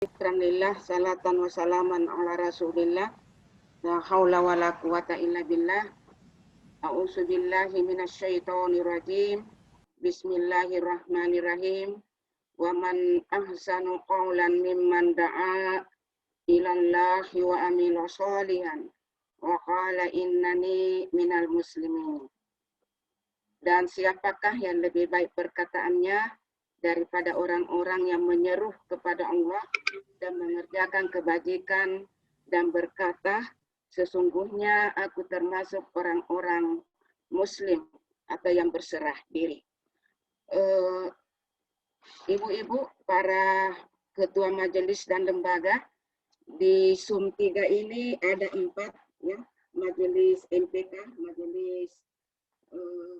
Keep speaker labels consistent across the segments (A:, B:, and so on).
A: Alhamdulillah, salatan wa salaman ala rasulillah. La haula wa la quwata illa billah. A'udzu billahi minasyaitonir rajim. Bismillahirrahmanirrahim. Wa man ahsanu qawlan mimman da'a ilallahi wa amila sholihan wa qala innani minal muslimin. Dan siapakah yang lebih baik perkataannya daripada orang-orang yang menyeru kepada Allah dan mengerjakan kebajikan dan berkata, sesungguhnya aku termasuk orang-orang muslim atau yang berserah diri. Ibu-ibu, para ketua majelis dan lembaga, di SUM 3 ini ada 4, ya, majelis MPK, majelis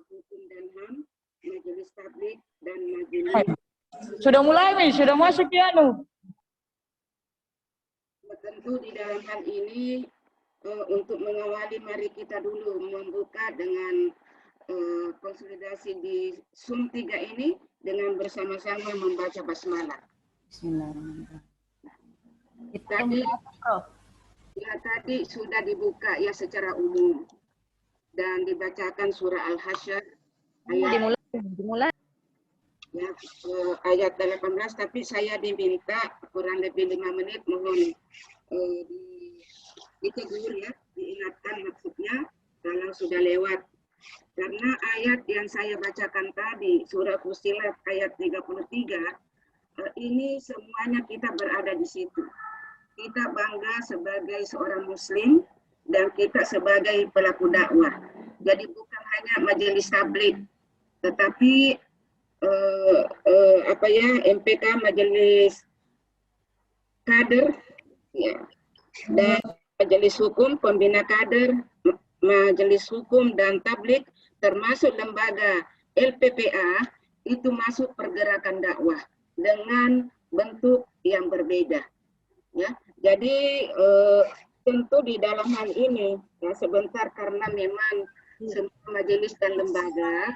A: hukum dan HAM, majelis tablik, dan majelis.
B: Sudah mulai, Mi. Sudah masuk ya, Nu.
A: Tentu di dalam hal ini untuk mengawali, mari kita dulu membuka dengan konsolidasi di SUM 3 ini dengan bersama-sama membaca basmalah. Tadi sudah dibuka ya secara umum dan dibacakan surah Al-Hasyr ayat
B: Dimulai.
A: Ya, ayat 18, tapi saya diminta kurang lebih 5 menit, mohon ditegur ya, diingatkan maksudnya kalau sudah lewat. Karena ayat yang saya bacakan tadi, surah Fussilat ayat 33, ini semuanya kita berada di situ. Kita bangga sebagai seorang muslim dan kita sebagai pelaku dakwah. Jadi bukan hanya majelis tabligh, tetapi MPK, majelis kader, ya, dan majelis hukum, pembina kader, majelis hukum dan tabligh, termasuk lembaga LPPA, itu masuk pergerakan dakwah dengan bentuk yang berbeda. Ya, jadi tentu di dalam hal ini, ya, sebentar karena memang semua majelis dan lembaga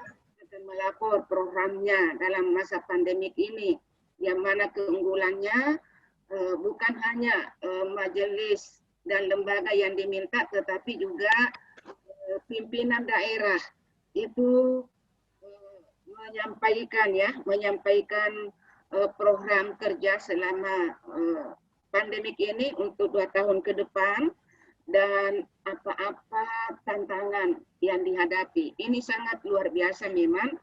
A: melapor programnya dalam masa pandemik ini, yang mana keunggulannya bukan hanya majelis dan lembaga yang diminta, tetapi juga pimpinan daerah itu menyampaikan program kerja selama pandemik ini untuk 2 tahun ke depan dan apa-apa tantangan yang dihadapi. Ini sangat luar biasa memang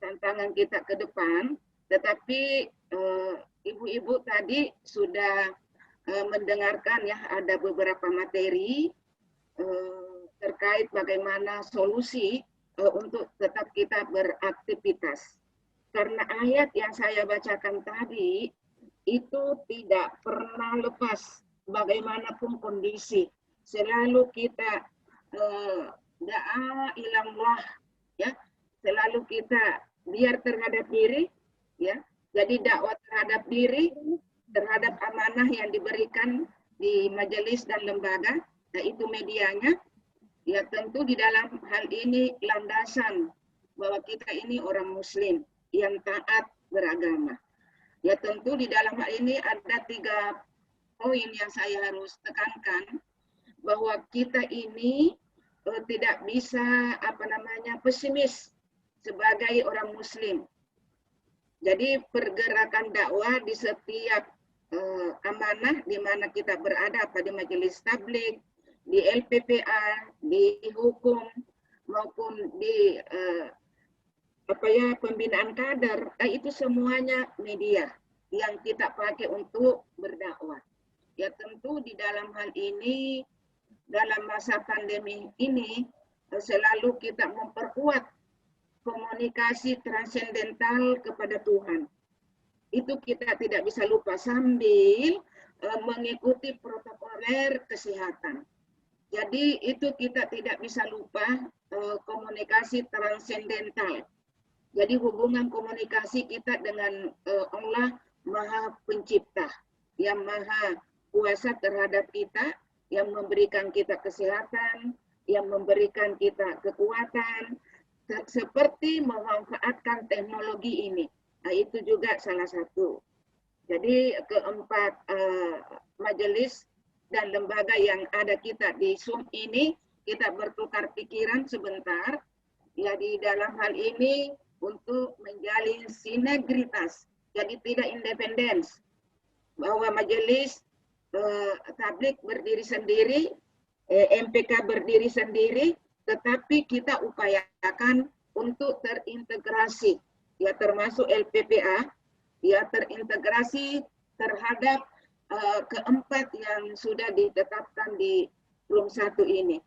A: tantangan kita ke depan, tetapi ibu-ibu tadi sudah mendengarkan ya, ada beberapa materi terkait bagaimana solusi untuk tetap kita beraktivitas. Karena ayat yang saya bacakan tadi itu tidak pernah lepas bagaimanapun kondisi. Selalu kita da'a ilallah, ya, selalu kita biar terhadap diri, ya. Jadi dakwah terhadap diri, terhadap amanah yang diberikan di majelis dan lembaga, nah itu medianya. Ya tentu di dalam hal ini landasan bahwa kita ini orang muslim yang taat beragama. Ya tentu di dalam hal ini ada 3 poin yang saya harus tekankan, bahwa kita ini tidak bisa pesimis sebagai orang muslim. Jadi pergerakan dakwah di setiap amanah di mana kita berada, pada majelis tabligh, di LPPA, di hukum maupun di pembinaan kader, itu semuanya media yang kita pakai untuk berdakwah. Ya tentu di dalam hal ini, dalam masa pandemi ini, selalu kita memperkuat komunikasi transendental kepada Tuhan. Itu kita tidak bisa lupa sambil mengikuti protokoler kesehatan. Jadi itu kita tidak bisa lupa komunikasi transendental. Jadi hubungan komunikasi kita dengan Allah Maha Pencipta, yang Maha Kuasa terhadap kita, yang memberikan kita kesehatan, yang memberikan kita kekuatan, seperti memanfaatkan teknologi ini. Nah, itu juga salah satu. Jadi keempat majelis dan lembaga yang ada kita di Zoom ini, kita bertukar pikiran sebentar, ya di dalam hal ini untuk menjalin sinergitas, jadi tidak independen, bahwa majelis tablik berdiri sendiri, MPK berdiri sendiri, tetapi kita upayakan untuk terintegrasi, ya termasuk LPPA, ya terintegrasi terhadap keempat yang sudah ditetapkan di Room 1 ini.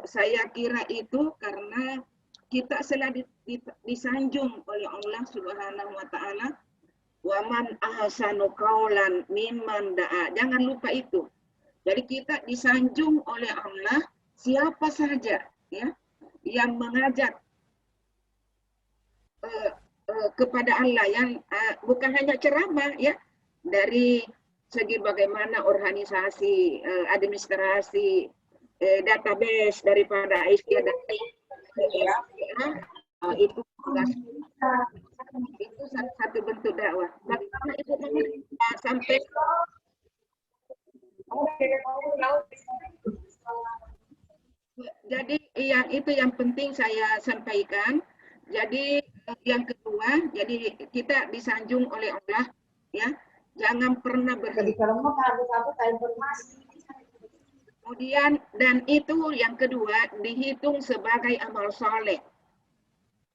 A: Saya kira itu karena kita telah disanjung oleh Allah Subhanahu wa taala, wa man ahsanu qaulan mimman da'a. Jangan lupa itu. Jadi kita disanjung oleh Allah, siapa saja ya yang mengajak kepada Allah, yang bukan hanya ceramah ya, dari segi bagaimana organisasi, administrasi, database daripada Aisyah dan itu satu bentuk dakwah. Bagaimana Ibu sampai jadi yang itu yang penting saya sampaikan. Jadi yang kedua, jadi kita disanjung oleh Allah ya, jangan pernah berhenti. Kemudian dan itu yang kedua dihitung sebagai amal soleh.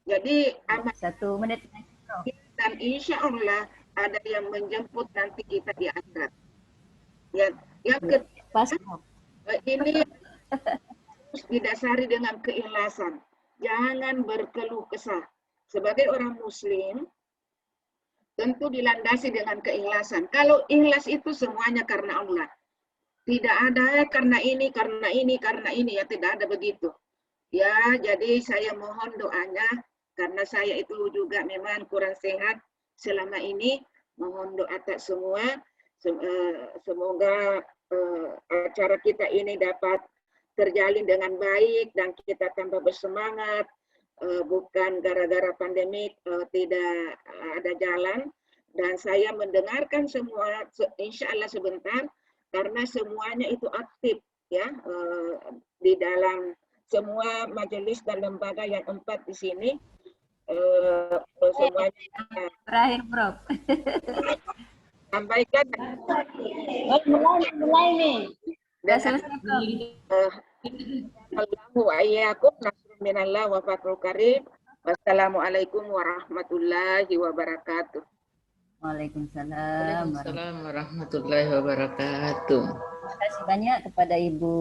A: Jadi amal
B: 1 menit.
A: dan insya Allah ada yang menjemput nanti kita di akhirat. Ya, yang ketiga ini harus didasari dengan keikhlasan. Jangan berkeluh kesah. Sebagai orang Muslim, tentu dilandasi dengan keikhlasan. Kalau ikhlas itu semuanya karena Allah. Tidak ada karena ini, ya tidak ada begitu. Ya, jadi saya mohon doanya, karena saya itu juga memang kurang sehat selama ini. Mohon doa tak semua, semoga acara kita ini dapat terjalin dengan baik dan kita tambah bersemangat. Bukan gara-gara pandemik tidak ada jalan, dan saya mendengarkan semua insya Allah sebentar, karena semuanya itu aktif ya di dalam semua majelis dan lembaga yang 4 di sini. Semuanya
B: Terakhir, Prof.
A: sampaikan.
B: Mulai nih. Sudah selesai, Prof.
A: Allahu a'yakum nasrun minallah wa fathul karim. Wassalamualaikum warahmatullahi wabarakatuh.
B: Waalaikumsalam
C: warahmatullahi wabarakatuh.
B: Terima kasih banyak kepada Ibu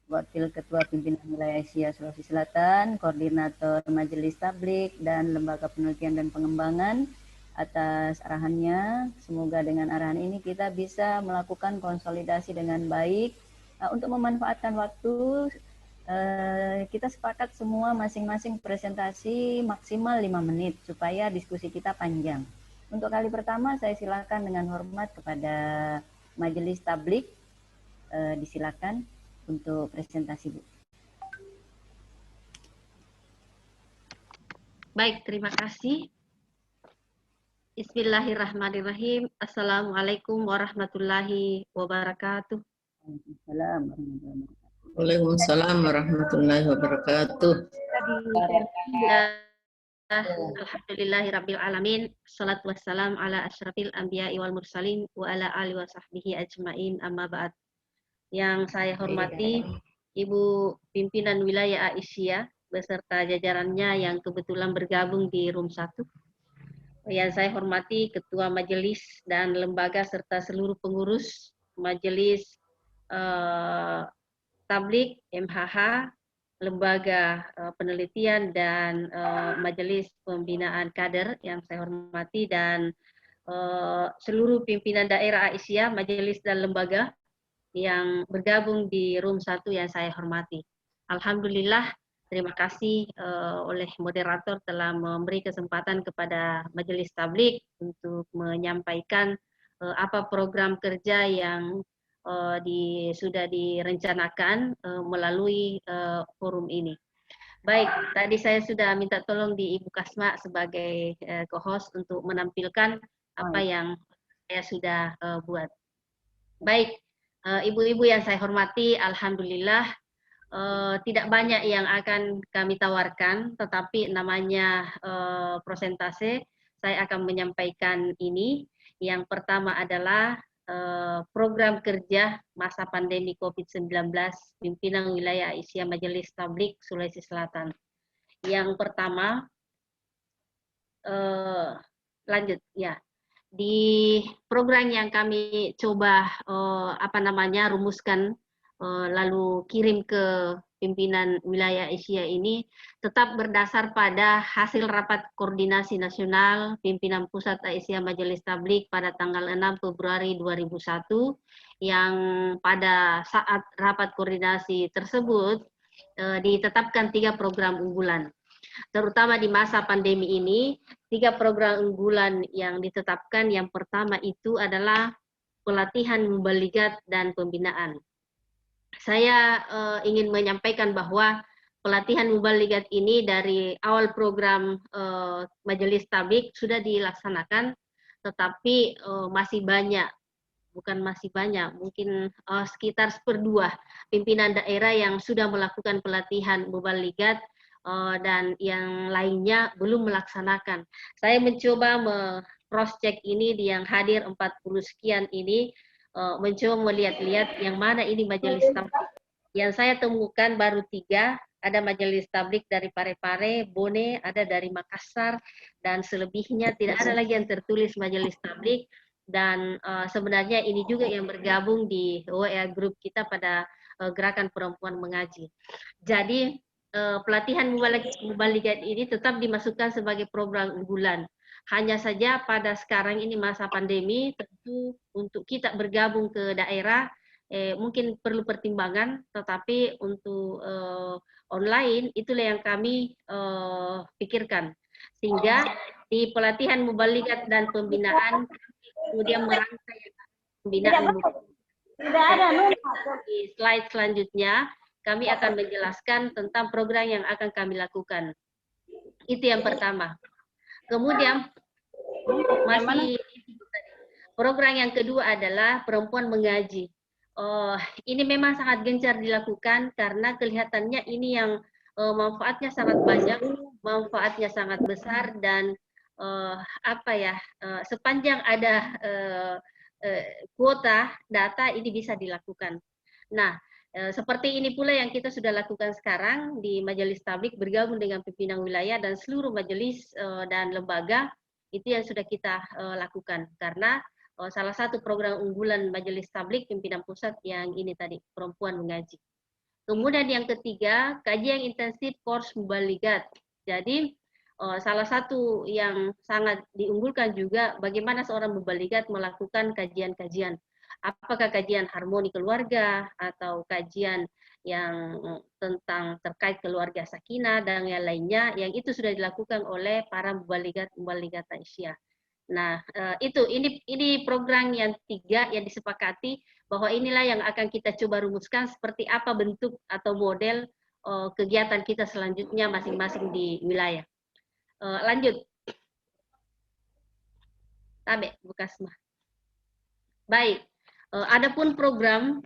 B: Wakil Ketua Pimpinan Wilayah Asia Sulawesi Selatan, Koordinator Majelis Tablik dan Lembaga Penelitian dan Pengembangan atas arahannya. Semoga dengan arahan ini kita bisa melakukan konsolidasi dengan baik untuk memanfaatkan waktu. Kita sepakat semua masing-masing presentasi maksimal 5 menit supaya diskusi kita panjang. Untuk kali pertama saya silakan dengan hormat kepada Majelis Tablik, disilakan untuk presentasi, Bu.
D: Baik, terima kasih. Bismillahirrahmanirrahim. Assalamualaikum warahmatullahi wabarakatuh.
C: Waalaikumsalam warahmatullahi wabarakatuh.
D: Alhamdulillahirabbil alamin. Shalatu wassalam ala asyrafil anbiya'i wal mursalin wa ala alihi wa sahbihi ajmain, amma ba'd. Yang saya hormati Ibu Pimpinan Wilayah Aisyah beserta jajarannya yang kebetulan bergabung di Room 1. Yang saya hormati Ketua Majelis dan Lembaga serta seluruh pengurus Majelis Tablik, MHH, Lembaga Penelitian dan Majelis Pembinaan Kader yang saya hormati, dan seluruh pimpinan daerah Aisyah, majelis dan lembaga yang bergabung di Room 1 yang saya hormati. Alhamdulillah, terima kasih oleh moderator telah memberi kesempatan kepada Majelis Tablik untuk menyampaikan apa program kerja yang sudah direncanakan melalui forum ini. Baik, tadi saya sudah minta tolong di Ibu Kasma sebagai co-host untuk menampilkan apa yang saya sudah buat. Baik, ibu-ibu yang saya hormati, alhamdulillah tidak banyak yang akan kami tawarkan, tetapi namanya prosentase, saya akan menyampaikan ini. Yang pertama adalah program kerja masa pandemi COVID-19 pimpinan wilayah Aisyah Majelis Tabligh Sulawesi Selatan. Yang pertama, lanjut ya. Di program yang kami coba rumuskan lalu kirim ke pimpinan wilayah Asia ini tetap berdasar pada hasil rapat koordinasi nasional pimpinan pusat Aisyah Majelis Tabligh pada tanggal 6 Februari 2001 yang pada saat rapat koordinasi tersebut ditetapkan 3 program unggulan. Terutama di masa pandemi ini, 3 program unggulan yang ditetapkan. Yang pertama itu adalah pelatihan mubaligat dan pembinaan. Saya ingin menyampaikan bahwa pelatihan mubaligat ini dari awal program Majelis Tabligh sudah dilaksanakan, tetapi masih banyak, bukan masih banyak, mungkin sekitar 1/2 pimpinan daerah yang sudah melakukan pelatihan mubaligat dan yang lainnya belum melaksanakan. Saya mencoba cross check ini di yang hadir 40 sekian ini, mencoba melihat-lihat yang mana ini majelis tabligh. Yang saya temukan baru 3, ada majelis tabligh dari Parepare, Bone, ada dari Makassar, dan selebihnya tidak ada lagi yang tertulis majelis tabligh. Dan sebenarnya ini juga yang bergabung di WA group kita pada gerakan perempuan mengaji. Jadi pelatihan mubaligat ini tetap dimasukkan sebagai program unggulan. Hanya saja pada sekarang ini masa pandemi, tentu untuk kita bergabung ke daerah mungkin perlu pertimbangan, tetapi untuk online itulah yang kami pikirkan. Sehingga di pelatihan mubaligat dan pembinaan kemudian merangkai pembinaan. Di slide selanjutnya kami akan menjelaskan tentang program yang akan kami lakukan. Itu yang pertama. Kemudian masih program yang kedua adalah perempuan mengaji. Ini memang sangat gencar dilakukan karena kelihatannya ini yang manfaatnya sangat banyak, manfaatnya sangat besar, dan sepanjang ada kuota data ini bisa dilakukan. Nah, seperti ini pula yang kita sudah lakukan sekarang di Majelis Tabligh bergabung dengan pimpinan wilayah dan seluruh majelis dan lembaga, itu yang sudah kita lakukan. Karena salah satu program unggulan Majelis Tabligh pimpinan pusat yang ini tadi, perempuan mengaji. Kemudian yang ketiga, kajian intensif course mubaligat. Jadi salah satu yang sangat diunggulkan juga bagaimana seorang mubaligat melakukan kajian-kajian. Apakah kajian harmoni keluarga atau kajian yang tentang terkait keluarga sakinah dan yang lainnya, yang itu sudah dilakukan oleh para mubaligat Aisyah. Nah, ini program yang 3 yang disepakati bahwa inilah yang akan kita coba rumuskan seperti apa bentuk atau model kegiatan kita selanjutnya masing-masing di wilayah. Lanjut. Tabe, Bukasma. Baik. Adapun program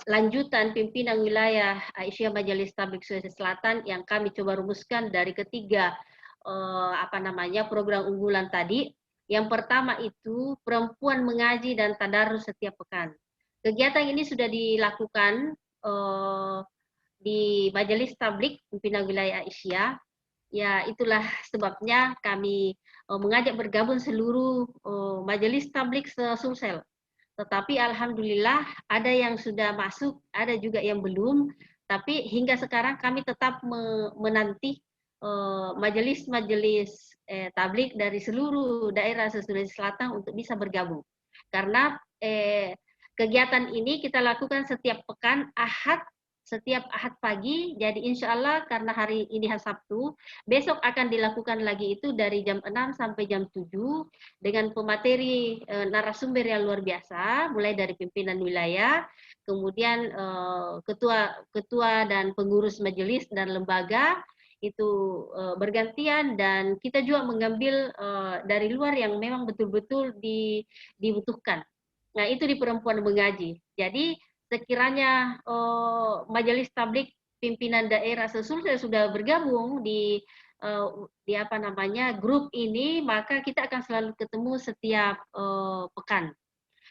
D: lanjutan pimpinan wilayah Aisyah Majelis Tabligh Sulawesi Selatan yang kami coba rumuskan dari ketiga program unggulan tadi. Yang pertama itu perempuan mengaji dan tadarus setiap pekan. Kegiatan ini sudah dilakukan di Majelis Tabligh pimpinan wilayah Aisyah. Ya, itulah sebabnya kami mengajak bergabung seluruh Majelis Tabligh se-Sulsel. Tetapi alhamdulillah ada yang sudah masuk, ada juga yang belum. Tapi hingga sekarang kami tetap menanti majelis-majelis tabligh dari seluruh daerah Sulawesi Selatan untuk bisa bergabung. Karena kegiatan ini kita lakukan setiap pekan setiap Ahad pagi. Jadi insya Allah karena hari ini hari Sabtu, besok akan dilakukan lagi itu dari jam 6 sampai jam 7 dengan pemateri narasumber yang luar biasa, mulai dari pimpinan wilayah, kemudian ketua dan pengurus majelis dan lembaga itu bergantian, dan kita juga mengambil dari luar yang memang betul-betul dibutuhkan. Nah, itu di perempuan mengaji. Jadi sekiranya Majelis Tabligh pimpinan daerah sesudah sudah bergabung di apa namanya grup ini, maka kita akan selalu ketemu setiap pekan.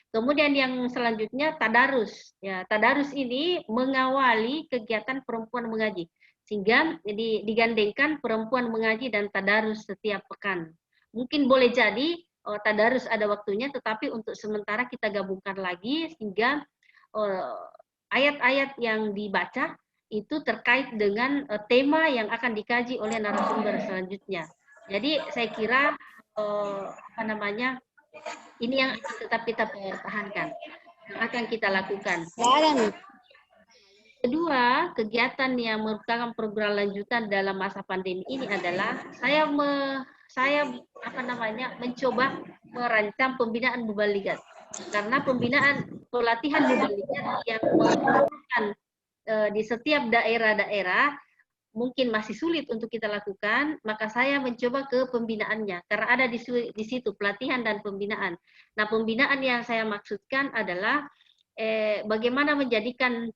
D: Kemudian yang selanjutnya tadarus. Ya, tadarus ini mengawali kegiatan perempuan mengaji, sehingga digandengkan perempuan mengaji dan tadarus setiap pekan. Mungkin boleh jadi tadarus ada waktunya, tetapi untuk sementara kita gabungkan lagi sehingga ayat-ayat yang dibaca itu terkait dengan tema yang akan dikaji oleh narasumber selanjutnya. Jadi saya kira apa namanya, ini yang akan tetap kita pertahankan, yang akan kita lakukan. Kedua, kegiatan yang merupakan program lanjutan dalam masa pandemi ini adalah saya apa namanya, mencoba merancang pembinaan mubaligat. Karena pembinaan pelatihan mubaligat yang melakukan di setiap daerah-daerah mungkin masih sulit untuk kita lakukan, maka saya mencoba ke pembinaannya, karena ada di situ pelatihan dan pembinaan. Nah, pembinaan yang saya maksudkan adalah bagaimana menjadikan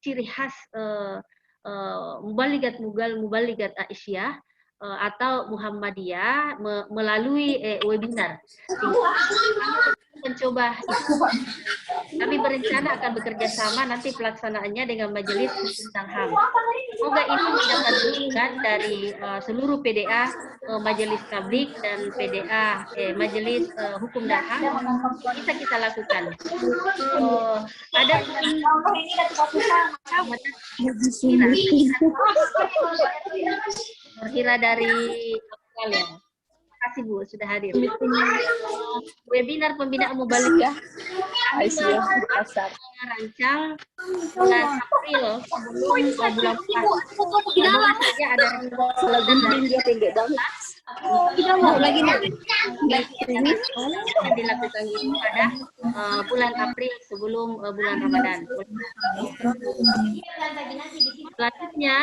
D: ciri khas mubaligat Aisyah atau Muhammadiyah melalui webinar. Mencoba itu. Kami berencana akan bekerja sama nanti pelaksanaannya dengan Majelis Hukum dan HAM. Semoga ini mendapat dukungan dari seluruh PDA Majelis Tabligh dan PDA Majelis Hukum dan HAM. Bisa kita lakukan. Ada kira dari kalian. Terima kasih Bu sudah hadir. Webinar pembinaan mubalighah merancang bulan April sebelum bulan puasa. Semoga saja ada lagi yang dilakukan itu pada bulan April sebelum bulan Ramadan. Selanjutnya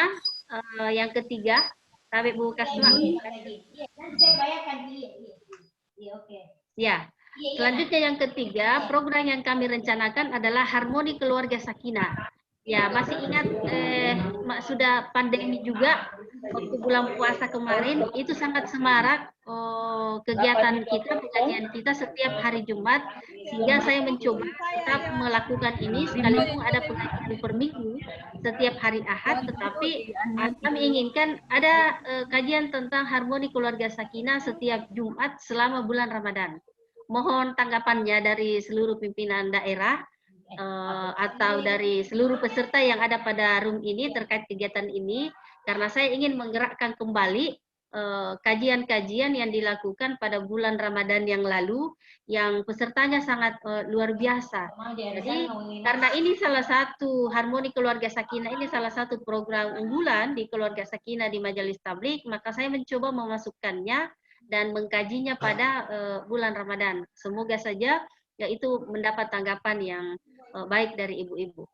D: yang ketiga, Habib Bu Kasma. Ya, selanjutnya yang ketiga, program yang kami rencanakan adalah Harmoni Keluarga Sakinah. Ya, masih ingat sudah pandemi juga waktu bulan puasa kemarin itu sangat semarak kegiatan kita, pengajian kita setiap hari Jumat, sehingga saya mencoba tetap melakukan ini sekalipun ada pengajian per minggu setiap hari Ahad, tetapi kami inginkan ada kajian tentang harmoni keluarga sakinah setiap Jumat selama bulan Ramadan. Mohon tanggapannya dari seluruh pimpinan daerah atau dari seluruh peserta yang ada pada room ini terkait kegiatan ini, karena saya ingin menggerakkan kembali kajian-kajian yang dilakukan pada bulan Ramadan yang lalu, yang pesertanya sangat luar biasa. Jadi karena ini salah satu Harmoni Keluarga Sakinah, ini salah satu program unggulan di Keluarga Sakinah di Majelis Tabligh, maka saya mencoba memasukkannya dan mengkajinya pada bulan Ramadan. Semoga saja yaitu mendapat tanggapan yang baik dari ibu-ibu.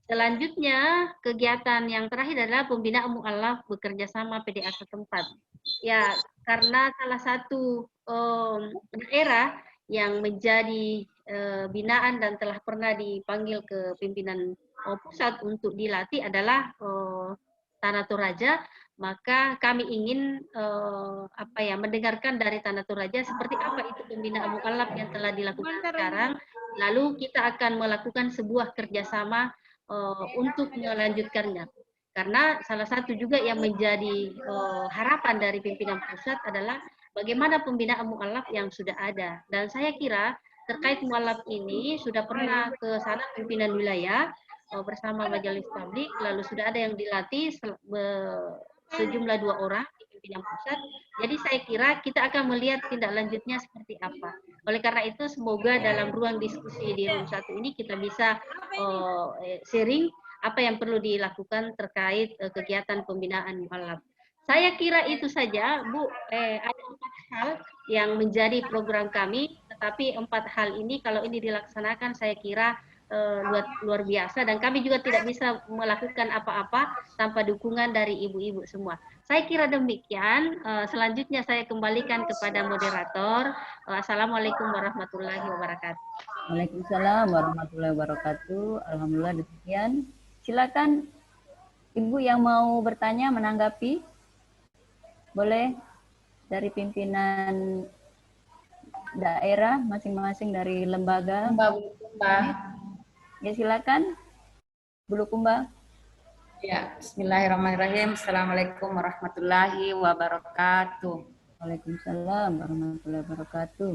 D: Selanjutnya, kegiatan yang terakhir adalah pembinaan mu'alaf bekerja sama PDA setempat. Ya, karena salah satu daerah yang menjadi binaan dan telah pernah dipanggil ke pimpinan pusat untuk dilatih adalah Tanah Toraja, maka kami ingin mendengarkan dari Tanah Toraja seperti apa itu pembinaan mu'alaf yang telah dilakukan sekarang. Lalu kita akan melakukan sebuah kerjasama untuk melanjutkannya. Karena salah satu juga yang menjadi harapan dari pimpinan pusat adalah bagaimana pembinaan mu'alaf yang sudah ada. Dan saya kira terkait mu'alaf ini sudah pernah ke sana pimpinan wilayah bersama Majelis Tabligh, lalu sudah ada yang dilatih sejumlah 2 orang di pimpinan pusat. Jadi saya kira kita akan melihat tindak lanjutnya seperti apa. Oleh karena itu semoga dalam ruang diskusi di room 1 ini kita bisa sharing apa yang perlu dilakukan terkait kegiatan pembinaan mu'alaf. Saya kira itu saja, Bu. Ada 4 hal yang menjadi program kami, tetapi 4 hal ini kalau ini dilaksanakan saya kira luar biasa, dan kami juga tidak bisa melakukan apa-apa tanpa dukungan dari ibu-ibu semua. Saya kira demikian. Selanjutnya saya kembalikan kepada moderator. Assalamualaikum warahmatullahi wabarakatuh.
B: Waalaikumsalam warahmatullahi wabarakatuh. Alhamdulillah demikian. Silakan Ibu yang mau bertanya, menanggapi. Boleh dari pimpinan daerah masing-masing dari lembaga. Ya silakan, Bulukumba.
E: Ya, bismillahirrahmanirrahim. Assalamualaikum warahmatullahi wabarakatuh.
B: Waalaikumsalam warahmatullahi wabarakatuh.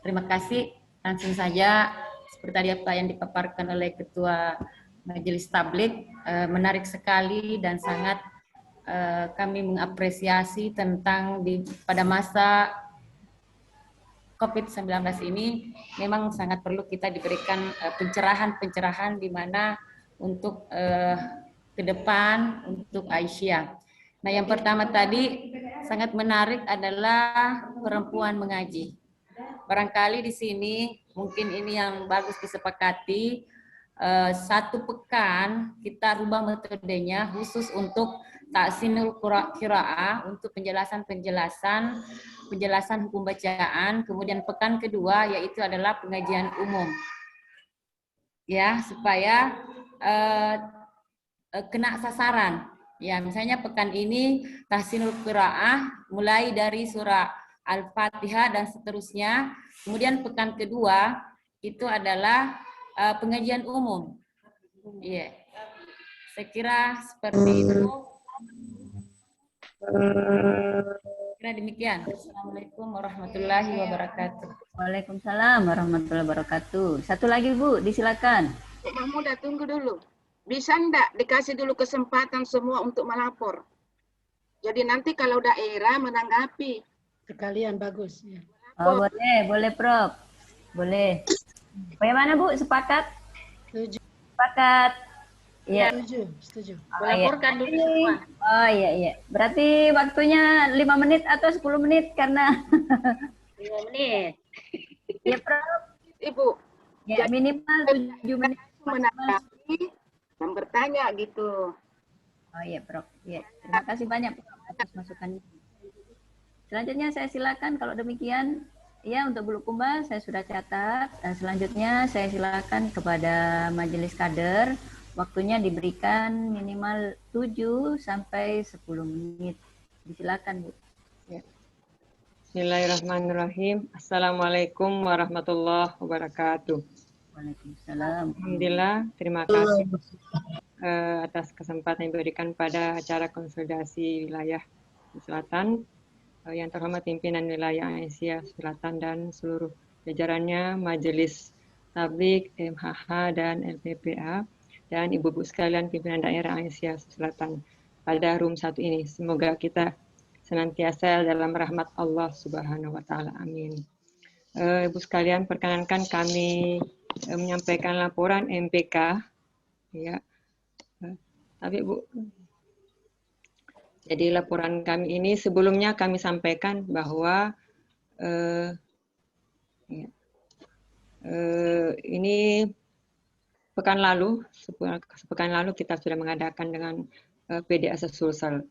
E: Terima kasih. Langsung saja, seperti tadi apa yang dipaparkan oleh Ketua Majelis Tabligh, menarik sekali dan sangat kami mengapresiasi tentang pada masa COVID-19 ini memang sangat perlu kita diberikan pencerahan-pencerahan di mana untuk ke depan untuk Aisyah. Nah, yang pertama tadi sangat menarik adalah perempuan mengaji. Barangkali di sini mungkin ini yang bagus disepakati, 1 pekan kita rubah metodenya khusus untuk tahsinul qiraah, untuk penjelasan hukum bacaan. Kemudian pekan kedua yaitu adalah pengajian umum, ya, supaya kena sasaran. Ya, misalnya pekan ini tahsinul qiraah mulai dari surah Al-Fatihah dan seterusnya. Kemudian pekan kedua itu adalah pengajian umum. Iya. Saya kira seperti itu. Kira demikian. Assalamualaikum warahmatullahi wabarakatuh.
B: Waalaikumsalam warahmatullahi wabarakatuh. Satu lagi Bu, disilakan.
A: Mahmuda, tunggu dulu. Bisa enggak dikasih dulu kesempatan semua untuk melapor? Jadi nanti kalau daerah menanggapi.
F: Sekalian bagus. Ya.
B: Oh, boleh Prof. Boleh. Bagaimana Bu, sepakat?
F: Setuju.
B: Sepakat. Iya.
F: Setuju.
D: Melaporkan dulu semua.
B: Oh iya. Berarti waktunya 5 menit atau 10 menit karena
D: 5 menit.
B: ya Prof.
A: Ibu.
B: Ya minimal 7 menit
A: menanggapi dan bertanya gitu.
B: Oh iya Prof. Ya, terima kasih banyak Prof atas masukannya. Selanjutnya saya silakan kalau demikian. Ya, untuk Bulukumba saya sudah catat. Dan selanjutnya saya silakan kepada Majelis Kader. Waktunya diberikan minimal 7 sampai 10 menit. Disilakan, Bu.
G: Ya. Bismillahirrahmanirrahim. Assalamualaikum warahmatullahi wabarakatuh.
B: Waalaikumsalam.
G: Alhamdulillah, terima kasih atas kesempatan yang diberikan pada acara konsolidasi wilayah Selatan. Yang terhormat pimpinan wilayah Aisyah Selatan dan seluruh jajarannya, Majelis Tabligh, MHH, dan LPPA, dan ibu-ibu sekalian pimpinan daerah Aisyah Selatan pada room 1 ini. Semoga kita senantiasa dalam rahmat Allah Subhanahu wa Ta'ala. Amin. Ibu sekalian, perkenankan kami menyampaikan laporan MPK. Ya. Tapi Bu, jadi laporan kami ini sebelumnya kami sampaikan bahwa ini sepekan lalu kita sudah mengadakan dengan PD Asa Sulsel.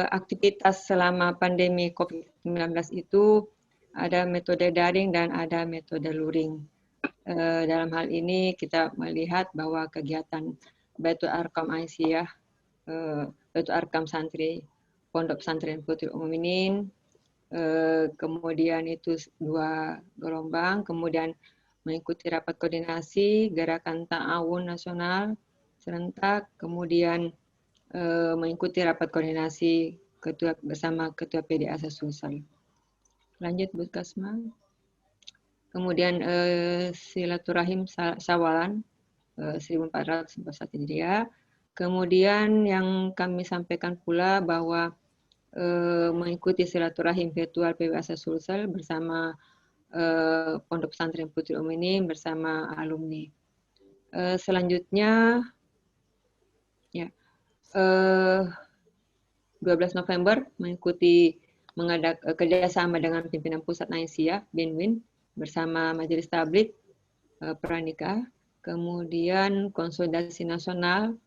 G: Aktivitas selama pandemi COVID-19 itu ada metode daring dan ada metode luring. Dalam hal ini kita melihat bahwa kegiatan Baitul Arkam Aisyah, Baitul Arkam Santri, Pondok Pesantren Putri Mukminin, kemudian itu 2 gelombang, kemudian mengikuti rapat koordinasi Gerakan Ta'awun Nasional serentak, kemudian mengikuti rapat koordinasi bersama Ketua PD Asa Sulsel. Lanjut Bu Kasma. Kemudian silaturahim Sawalan 1441 Hijriah. Kemudian yang kami sampaikan pula bahwa mengikuti silaturahim virtual PB Asa Sulsel bersama Pondok Pesantren Putri Mukminin bersama alumni. Selanjutnya ya 12 November mengikuti kerjasama dengan pimpinan pusat Aisyah Binwin bersama Majelis Tabligh Pranikah, kemudian konsolidasi nasional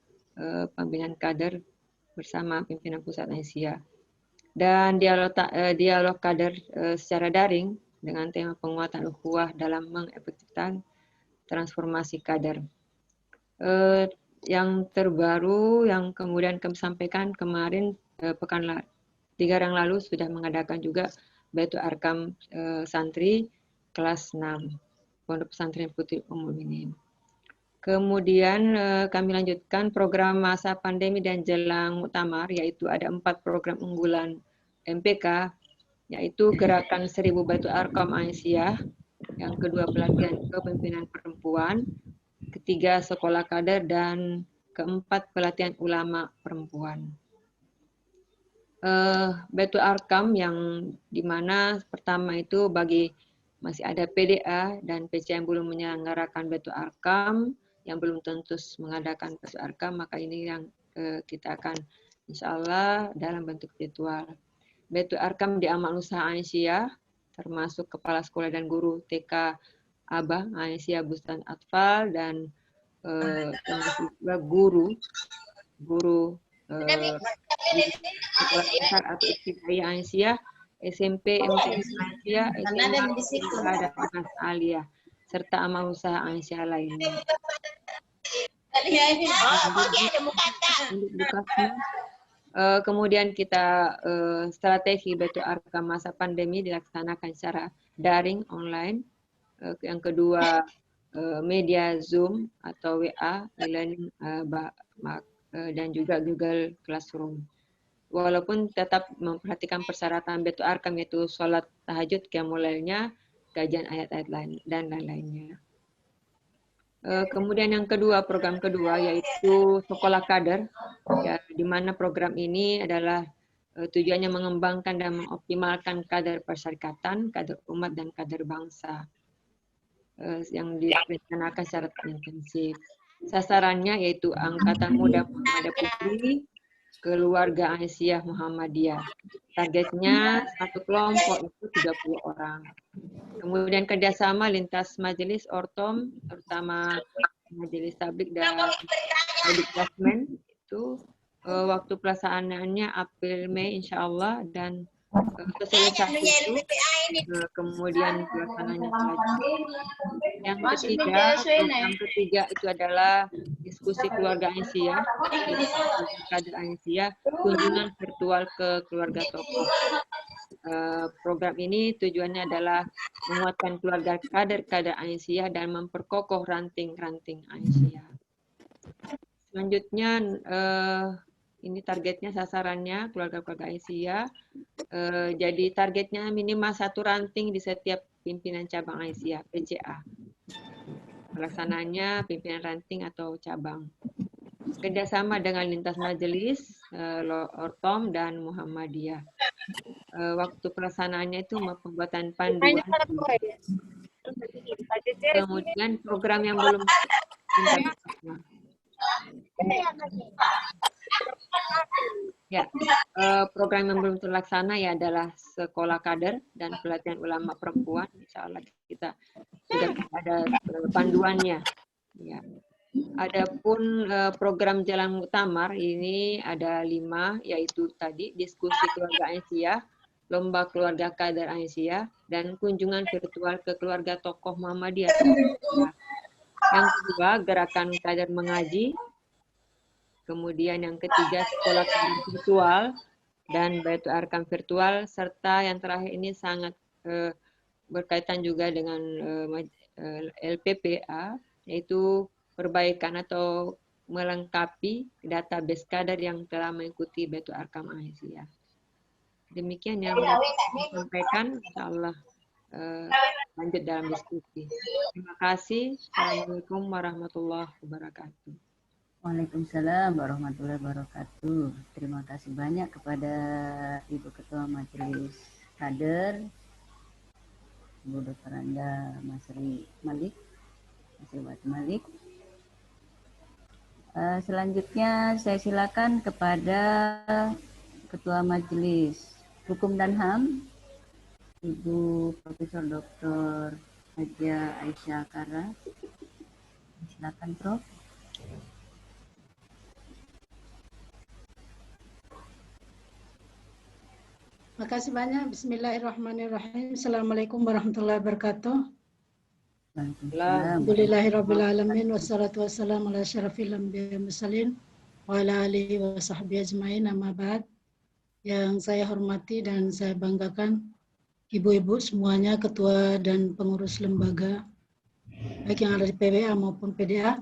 G: pembinaan kader bersama pimpinan pusat Aisyah, dan dialog kader secara daring dengan tema penguatan ukhuwah dalam mengefektifkan transformasi kader. Yang terbaru yang kemudian kami sampaikan kemarin pekan 3 yang lalu sudah mengadakan juga Baitul Arkam santri kelas 6 Pondok Pesantren Putri Ummul Mukminin. Kemudian kami lanjutkan program masa pandemi dan jelang muktamar, yaitu ada 4 program unggulan MPK, yaitu gerakan 1000 Baitul Arkam Aisyah, yang kedua pelatihan kepemimpinan perempuan, ketiga sekolah kader, dan keempat pelatihan ulama perempuan. Baitul Arkam yang dimana pertama itu bagi masih ada PDA dan PC yang belum menyelenggarakan Baitul Arkam, yang belum tentu mengadakan Baitul Arkam, maka ini yang kita akan insya Allah dalam bentuk virtual. Baitul Arkam di Amal Usaha Aisyah, termasuk kepala sekolah dan guru TK Abah Aisyah Bustan Atfal, dan termasuk juga guru sekolah dasar atau ibtidaiyah Aisyah, SMP MTS Aisyah, SMA dan Mas Aliyah, serta amal usaha Aisyah lainnya. Kemudian kita strategi Baitul Arkam masa pandemi dilaksanakan secara daring online. Yang kedua media Zoom atau WA, e-learning dan juga Google Classroom. Walaupun tetap memperhatikan persyaratan Baitul Arkam, yaitu sholat tahajud, qiyamul lailnya, kajian ayat-ayat lain dan lain-lainnya. Kemudian yang kedua, program kedua yaitu sekolah kader, ya, di mana program ini adalah tujuannya mengembangkan dan mengoptimalkan kader persyarikatan, kader umat dan kader bangsa yang direncanakan secara intensif. Sasarannya yaitu Angkatan Muda Muhammadiyah Putri, keluarga Aisyah Muhammadiyah. Targetnya satu kelompok itu 30 orang. Kemudian kerjasama lintas majelis ortom, terutama majelis tabligh dan Diklasmen, itu waktu pelaksanaannya April Mei insya Allah, dan sosialisasi itu kemudian pelaksanaannya selanjutnya. Yang ketiga, program ketiga itu adalah diskusi keluarga Aisyah, kader Aisyah, kunjungan virtual ke keluarga tokoh. Program ini tujuannya adalah menguatkan keluarga kader-kader Aisyah dan memperkokoh ranting-ranting Aisyah. Selanjutnya, ini targetnya, sasarannya keluarga-keluarga Aisyah. Jadi targetnya minimal 1 ranting di setiap pimpinan cabang Aisyah, PCA. Pelaksanaannya pimpinan ranting atau cabang. Kerjasama dengan lintas majelis, Ortom dan Muhammadiyah. Waktu pelaksanaannya itu pembuatan panduan. Kemudian program yang belum program yang belum terlaksana ya adalah sekolah kader dan pelatihan ulama perempuan. Insya Allah kita sudah ada panduannya. Ya. Adapun program Jalan Muktamar ini ada 5, yaitu tadi diskusi keluarga Aisyah, lomba keluarga kader Aisyah, dan kunjungan virtual ke keluarga tokoh Muhammadiyah. Yang kedua, gerakan kader mengaji. Kemudian yang ketiga, sekolah kader virtual dan Baitul Arkam virtual, serta yang terakhir ini sangat berkaitan juga dengan LPPA, yaitu perbaikan atau melengkapi database kader yang telah mengikuti Baitul Arkam Aisyah. Demikian yang saya sampaikan, insyaallah lanjut dalam diskusi. Terima kasih. Assalamualaikum warahmatullahi wabarakatuh.
B: Waalaikumsalam warahmatullahi wabarakatuh. Terima kasih banyak kepada Ibu Ketua Majelis Kader, Ibu Dr. Anda Masri Malik. Selanjutnya saya silakan kepada Ketua Majelis Hukum dan HAM, Ibu Profesor Dr. Haja Aisyah Kara. Silakan, Prof.
F: Makasih banyak. Bismillahirrahmanirrahim. Assalamualaikum warahmatullahi wabarakatuh. Alhamdulillahirrahmanirrahim. Wassalatu wassalamu ala syarafil anbiya mursalin wa ala alihi wa sahbihi ajmain, amma ba'd. Yang saya hormati dan saya banggakan ibu-ibu semuanya, ketua dan pengurus lembaga, baik yang ada di PBA maupun PDA.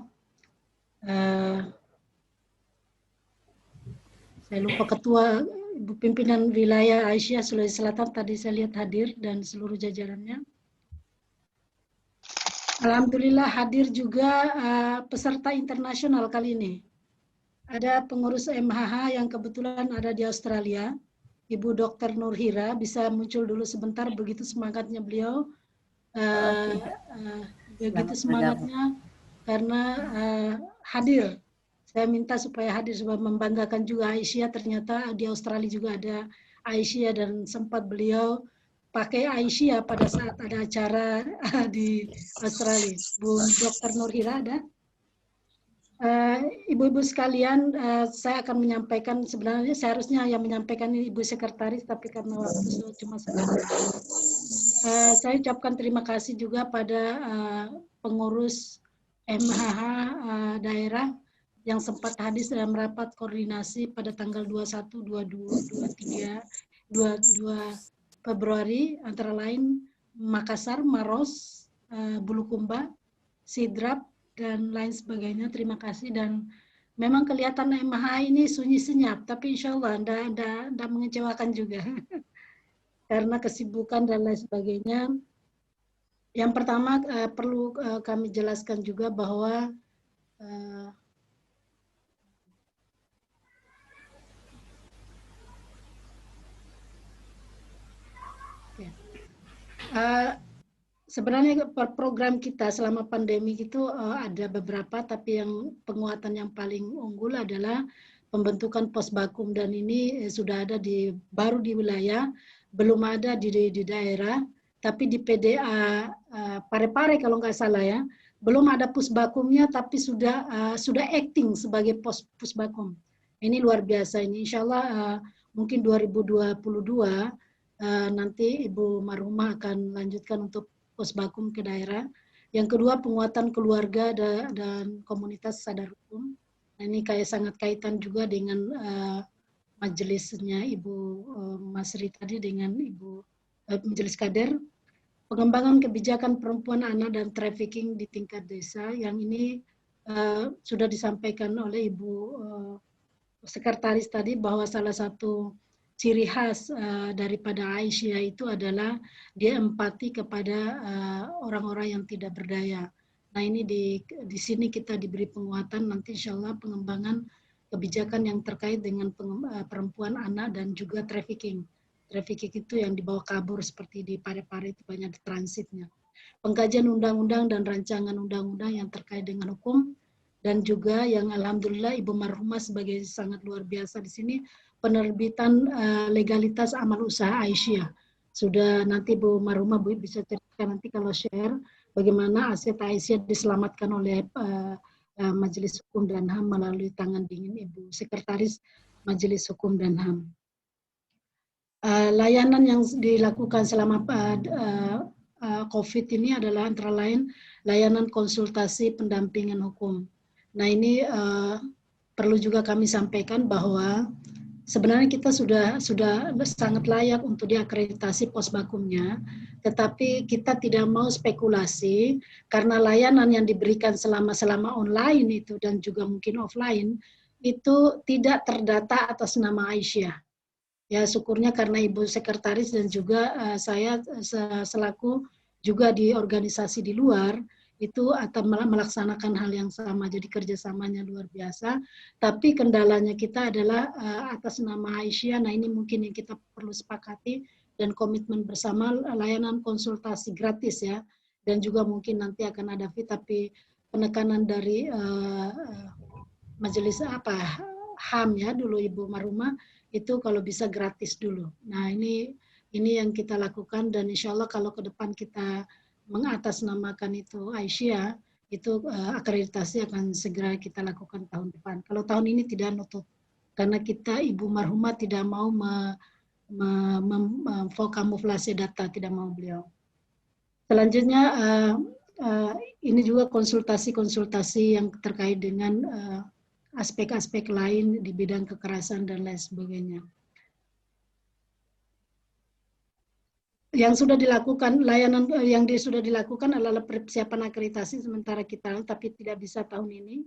F: Saya lupa ketua Ibu Pimpinan Wilayah Aisyah Sulawesi Selatan tadi saya lihat hadir dan seluruh jajarannya. Alhamdulillah hadir juga peserta internasional kali ini. Ada pengurus MHH yang kebetulan ada di Australia, Ibu Dr. Nurhira, bisa muncul dulu sebentar, begitu semangatnya beliau. Begitu semangatnya karena hadir. Saya minta supaya hadir, supaya membanggakan juga Aisyah. Ternyata di Australia juga ada Aisyah dan sempat beliau pakai Aisyah pada saat ada acara di Australia. Bu Dr. Nurhira ada? Ibu-ibu sekalian, saya akan menyampaikan, sebenarnya seharusnya yang menyampaikan ini Ibu Sekretaris, tapi karena waktu cuma saya ucapkan terima kasih juga pada pengurus MHH daerah yang sempat hadir dalam rapat koordinasi pada tanggal 21, 22, 22 Februari, antara lain Makassar, Maros, Bulukumba, Sidrap, dan lain sebagainya. Terima kasih. Dan memang kelihatan MH ini sunyi senyap, tapi insya Allah tidak mengecewakan juga. Karena kesibukan dan lain sebagainya. Yang pertama perlu kami jelaskan juga bahwa sebenarnya program kita selama pandemi itu ada beberapa, tapi yang penguatan yang paling unggul adalah pembentukan posbakum, dan ini sudah ada baru di wilayah, belum ada di daerah, tapi di PDA Parepare kalau nggak salah ya, belum ada pusbakumnya, tapi sudah acting sebagai pusbakum. Ini luar biasa ini. Insya Allah mungkin 2022 nanti Ibu Marhumah akan lanjutkan untuk posbakum ke daerah. Yang kedua, penguatan keluarga dan komunitas sadar hukum. Nah, ini sangat kaitan juga dengan majelisnya Ibu Masri tadi dengan Ibu Majelis Kader. Pengembangan kebijakan perempuan, anak, dan trafficking di tingkat desa, yang ini sudah disampaikan oleh Ibu Sekretaris tadi, bahwa salah satu ciri khas daripada Aisyah itu adalah dia empati kepada orang-orang yang tidak berdaya. Nah, ini di sini kita diberi penguatan, nanti insya Allah pengembangan kebijakan yang terkait dengan perempuan, anak, dan juga trafficking. Trafficking itu yang dibawa kabur seperti di Parepare itu banyak di transitnya. Pengkajian undang-undang dan rancangan undang-undang yang terkait dengan hukum, dan juga yang alhamdulillah Ibu Marhumah sebagai sangat luar biasa di sini, penerbitan legalitas amal usaha Aisyah. Sudah nanti Bu Marhumah bisa ceritakan nanti kalau share bagaimana aset Aisyah diselamatkan oleh Majelis Hukum dan HAM melalui tangan dingin Ibu Sekretaris Majelis Hukum dan HAM. Layanan yang dilakukan selama COVID ini adalah antara lain layanan konsultasi pendampingan hukum. Nah, ini perlu juga kami sampaikan bahwa sebenarnya kita sudah sangat layak untuk diakreditasi posbakumnya, tetapi kita tidak mau spekulasi karena layanan yang diberikan selama online itu dan juga mungkin offline itu tidak terdata atas nama Aisyah. Ya, syukurnya karena Ibu Sekretaris dan juga saya selaku juga di organisasi di luar itu atau melaksanakan hal yang sama, jadi kerjasamanya luar biasa. Tapi kendalanya kita adalah atas nama Aisyah. Nah, ini mungkin yang kita perlu sepakati dan komitmen bersama, layanan konsultasi gratis ya, dan juga mungkin nanti akan ada fee, tapi penekanan dari majelis HAM ya dulu Ibu Marhumah itu kalau bisa gratis dulu. Nah, ini yang kita lakukan, dan insya Allah kalau ke depan kita mengatasnamakan itu Aisyah, itu akreditasi akan segera kita lakukan tahun depan. Kalau tahun ini tidak nutup, karena kita Ibu marhumah tidak mau kamuflase data, tidak mau beliau. Selanjutnya ini juga konsultasi-konsultasi yang terkait dengan aspek-aspek lain di bidang kekerasan dan lain sebagainya. Yang sudah dilakukan, layanan yang sudah dilakukan adalah persiapan akreditasi sementara kita, tapi tidak bisa tahun ini.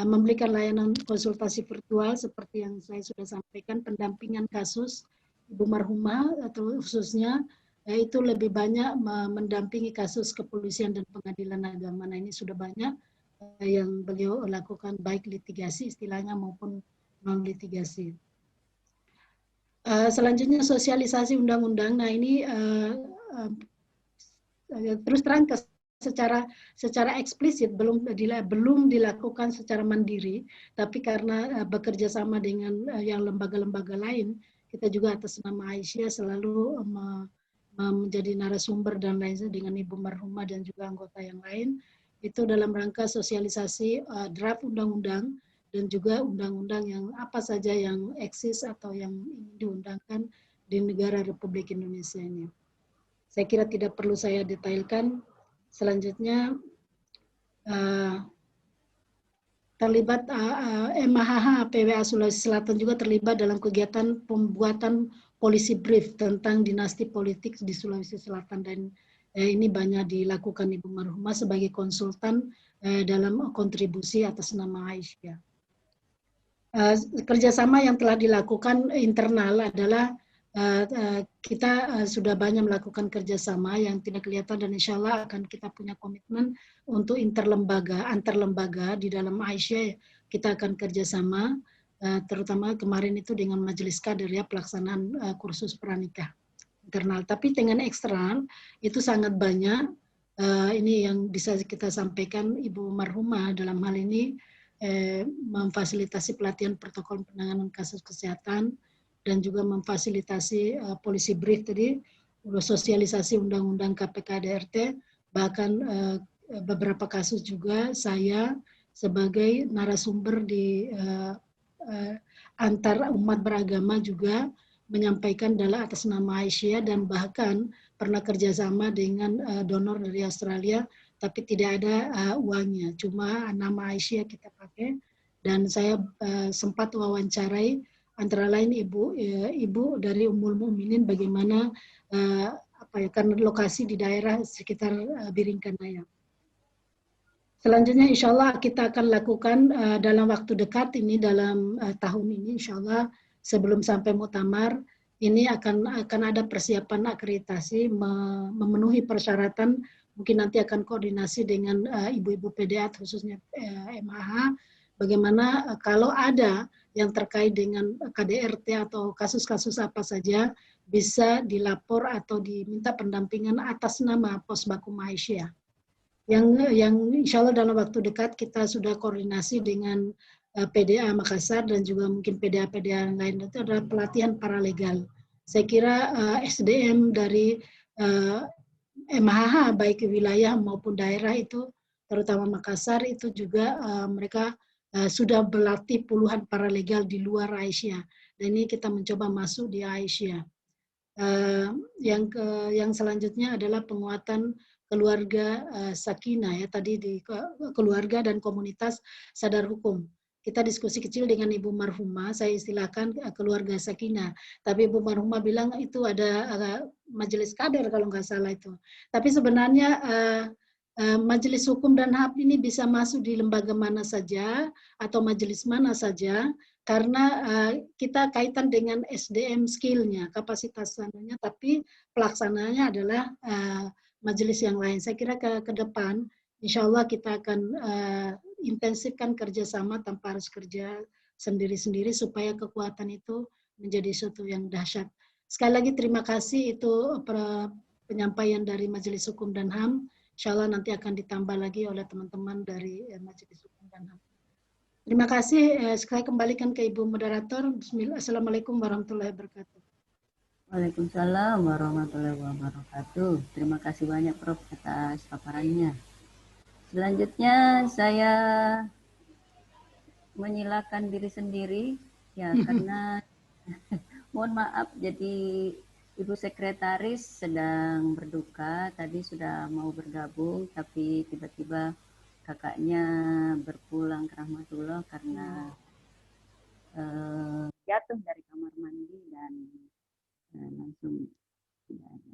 F: Memberikan layanan konsultasi virtual seperti yang saya sudah sampaikan, pendampingan kasus Ibu marhumah atau khususnya itu lebih banyak mendampingi kasus kepolisian dan pengadilan agama. Nah, ini sudah banyak yang beliau lakukan baik litigasi istilahnya maupun non litigasi. Selanjutnya sosialisasi undang-undang. Nah, ini terus terang secara eksplisit belum dilakukan secara mandiri, tapi karena bekerja sama dengan yang lembaga-lembaga lain, kita juga atas nama Aisyah selalu menjadi narasumber dan lainnya dengan Ibu marhumah dan juga anggota yang lain, itu dalam rangka sosialisasi draft undang-undang dan juga undang-undang yang apa saja yang eksis atau yang ingin diundangkan di negara Republik Indonesia ini. Saya kira tidak perlu saya detailkan. Selanjutnya terlibat MHH PWA Sulawesi Selatan juga terlibat dalam kegiatan pembuatan policy brief tentang dinasti politik di Sulawesi Selatan, dan ini banyak dilakukan Ibu marhumah sebagai konsultan dalam kontribusi atas nama Aisyah. Kerjasama yang telah dilakukan internal adalah kita sudah banyak melakukan kerjasama yang tidak kelihatan, dan insya Allah akan kita punya komitmen untuk antar lembaga di dalam Aisyah. Kita akan kerjasama, terutama kemarin itu dengan Majelis Kader ya, pelaksanaan kursus pranikah internal. Tapi dengan eksternal itu sangat banyak. Ini yang bisa kita sampaikan Ibu marhumah dalam hal ini memfasilitasi pelatihan protokol penanganan kasus kesehatan, dan juga memfasilitasi policy brief tadi, sosialisasi undang-undang KPK DRT, bahkan beberapa kasus juga saya sebagai narasumber di antar umat beragama juga menyampaikan dalam atas nama Aisyah, dan bahkan pernah kerjasama dengan donor dari Australia, tapi tidak ada uangnya, cuma nama Aisyah kita pakai, dan saya sempat wawancarai antara lain ibu dari Ummul Mukminin bagaimana karena lokasi di daerah sekitar Biringkanaya. Selanjutnya insya Allah kita akan lakukan dalam waktu dekat ini, dalam tahun ini insya Allah sebelum sampai muktamar ini akan ada persiapan akreditasi memenuhi persyaratan. Mungkin nanti akan koordinasi dengan ibu-ibu PDA khususnya MHH, bagaimana kalau ada yang terkait dengan KDRT atau kasus-kasus apa saja bisa dilapor atau diminta pendampingan atas nama Posbakum Aisyah. Yang insya Allah dalam waktu dekat kita sudah koordinasi dengan PDA Makassar dan juga mungkin PDA-PDA yang lain, itu adalah pelatihan paralegal. Saya kira SDM dari MHH baik wilayah maupun daerah itu, terutama Makassar itu juga mereka sudah berlatih puluhan paralegal di luar Aisyah, dan ini kita mencoba masuk di Aisyah. Yang selanjutnya adalah penguatan keluarga sakinah ya, tadi di keluarga dan komunitas sadar hukum. Kita diskusi kecil dengan Ibu marhumah, saya istilahkan keluarga sakinah, tapi Ibu marhumah bilang itu ada majelis kader kalau nggak salah itu. Tapi sebenarnya Majelis Hukum dan HAM ini bisa masuk di lembaga mana saja atau majelis mana saja, karena kita kaitan dengan SDM skill-nya, kapasitasnya, tapi pelaksananya adalah majelis yang lain. Saya kira ke depan, insya Allah kita akan intensifkan kerjasama tanpa harus kerja sendiri-sendiri supaya kekuatan itu menjadi sesuatu yang dahsyat. Sekali lagi terima kasih, itu penyampaian dari Majelis Hukum dan HAM. Insya Allah nanti akan ditambah lagi oleh teman-teman dari Majelis Hukum dan HAM. Terima kasih. Sekali kembalikan ke Ibu Moderator. Bismillah. Assalamualaikum warahmatullahi wabarakatuh.
B: Waalaikumsalam warahmatullahi wabarakatuh. Terima kasih banyak Prof atas paparannya. Selanjutnya saya menyilakan diri sendiri ya karena mohon maaf jadi Ibu Sekretaris sedang berduka, tadi sudah mau bergabung tapi tiba-tiba kakaknya berpulang ke rahmatullah karena jatuh dari kamar mandi dan langsung tidak ada.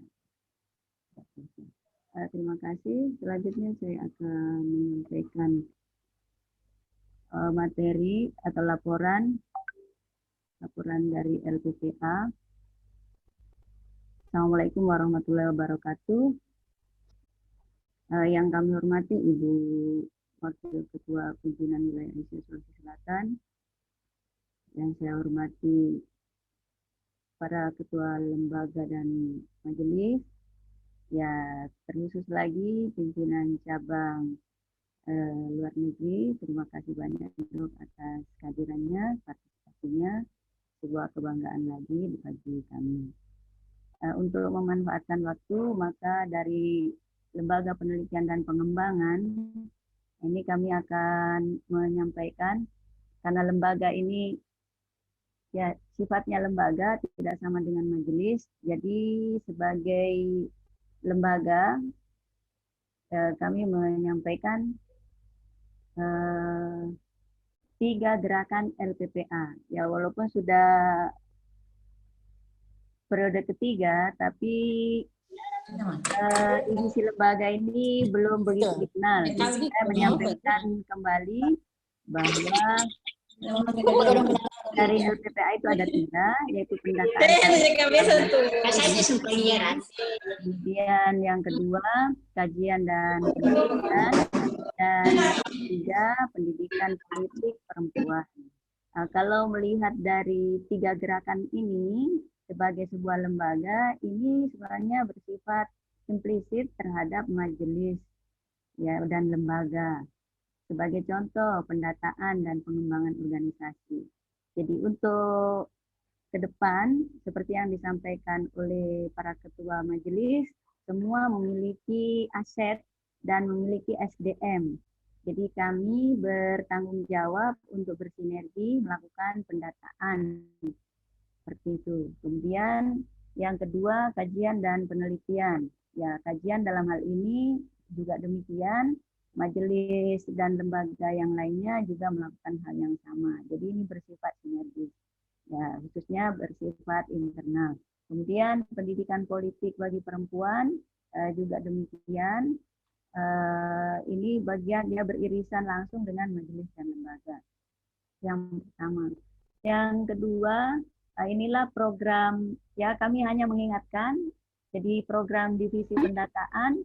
B: Terima kasih. Selanjutnya saya akan menyampaikan materi atau laporan dari LPPA. Assalamualaikum warahmatullahi wabarakatuh. Yang kami hormati Ibu Wakil Ketua Pimpinan Wilayah Asia Sulawesi Selatan, yang saya hormati para ketua lembaga dan majelis, ya terkhusus lagi pimpinan cabang luar negeri. Terima kasih banyak untuk atas kehadirannya, partisipasinya, sebuah kebanggaan lagi bagi kami. Untuk memanfaatkan waktu, maka dari Lembaga Penelitian dan Pengembangan ini kami akan menyampaikan, karena lembaga ini ya sifatnya lembaga, tidak sama dengan majelis. Jadi sebagai lembaga kami menyampaikan 3 gerakan LPPA. Ya walaupun sudah periode ketiga, tapi isi lembaga ini belum begitu dikenal. Jadi saya menyampaikan kembali bahwa dari LPPA itu ada 3, yaitu pendataan, kemudian yang kedua kajian dan penelitian, dan ketiga pendidikan politik perempuan. Kalau melihat dari 3 gerakan ini sebagai sebuah lembaga, ini sebenarnya bersifat implisit terhadap majelis ya dan lembaga. Sebagai contoh, pendataan dan pengembangan organisasi. Jadi untuk ke depan, seperti yang disampaikan oleh para ketua majelis, semua memiliki aset dan memiliki SDM. Jadi kami bertanggung jawab untuk bersinergi melakukan pendataan. Seperti itu. Kemudian yang kedua, kajian dan penelitian. Ya, kajian dalam hal ini juga demikian. Majelis dan lembaga yang lainnya juga melakukan hal yang sama. Jadi ini bersifat sinergis, ya khususnya bersifat internal. Kemudian pendidikan politik bagi perempuan juga demikian. Ini bagian dia beririsan langsung dengan majelis dan lembaga. Yang pertama. Yang kedua, inilah program, ya kami hanya mengingatkan. Jadi program divisi pendataan.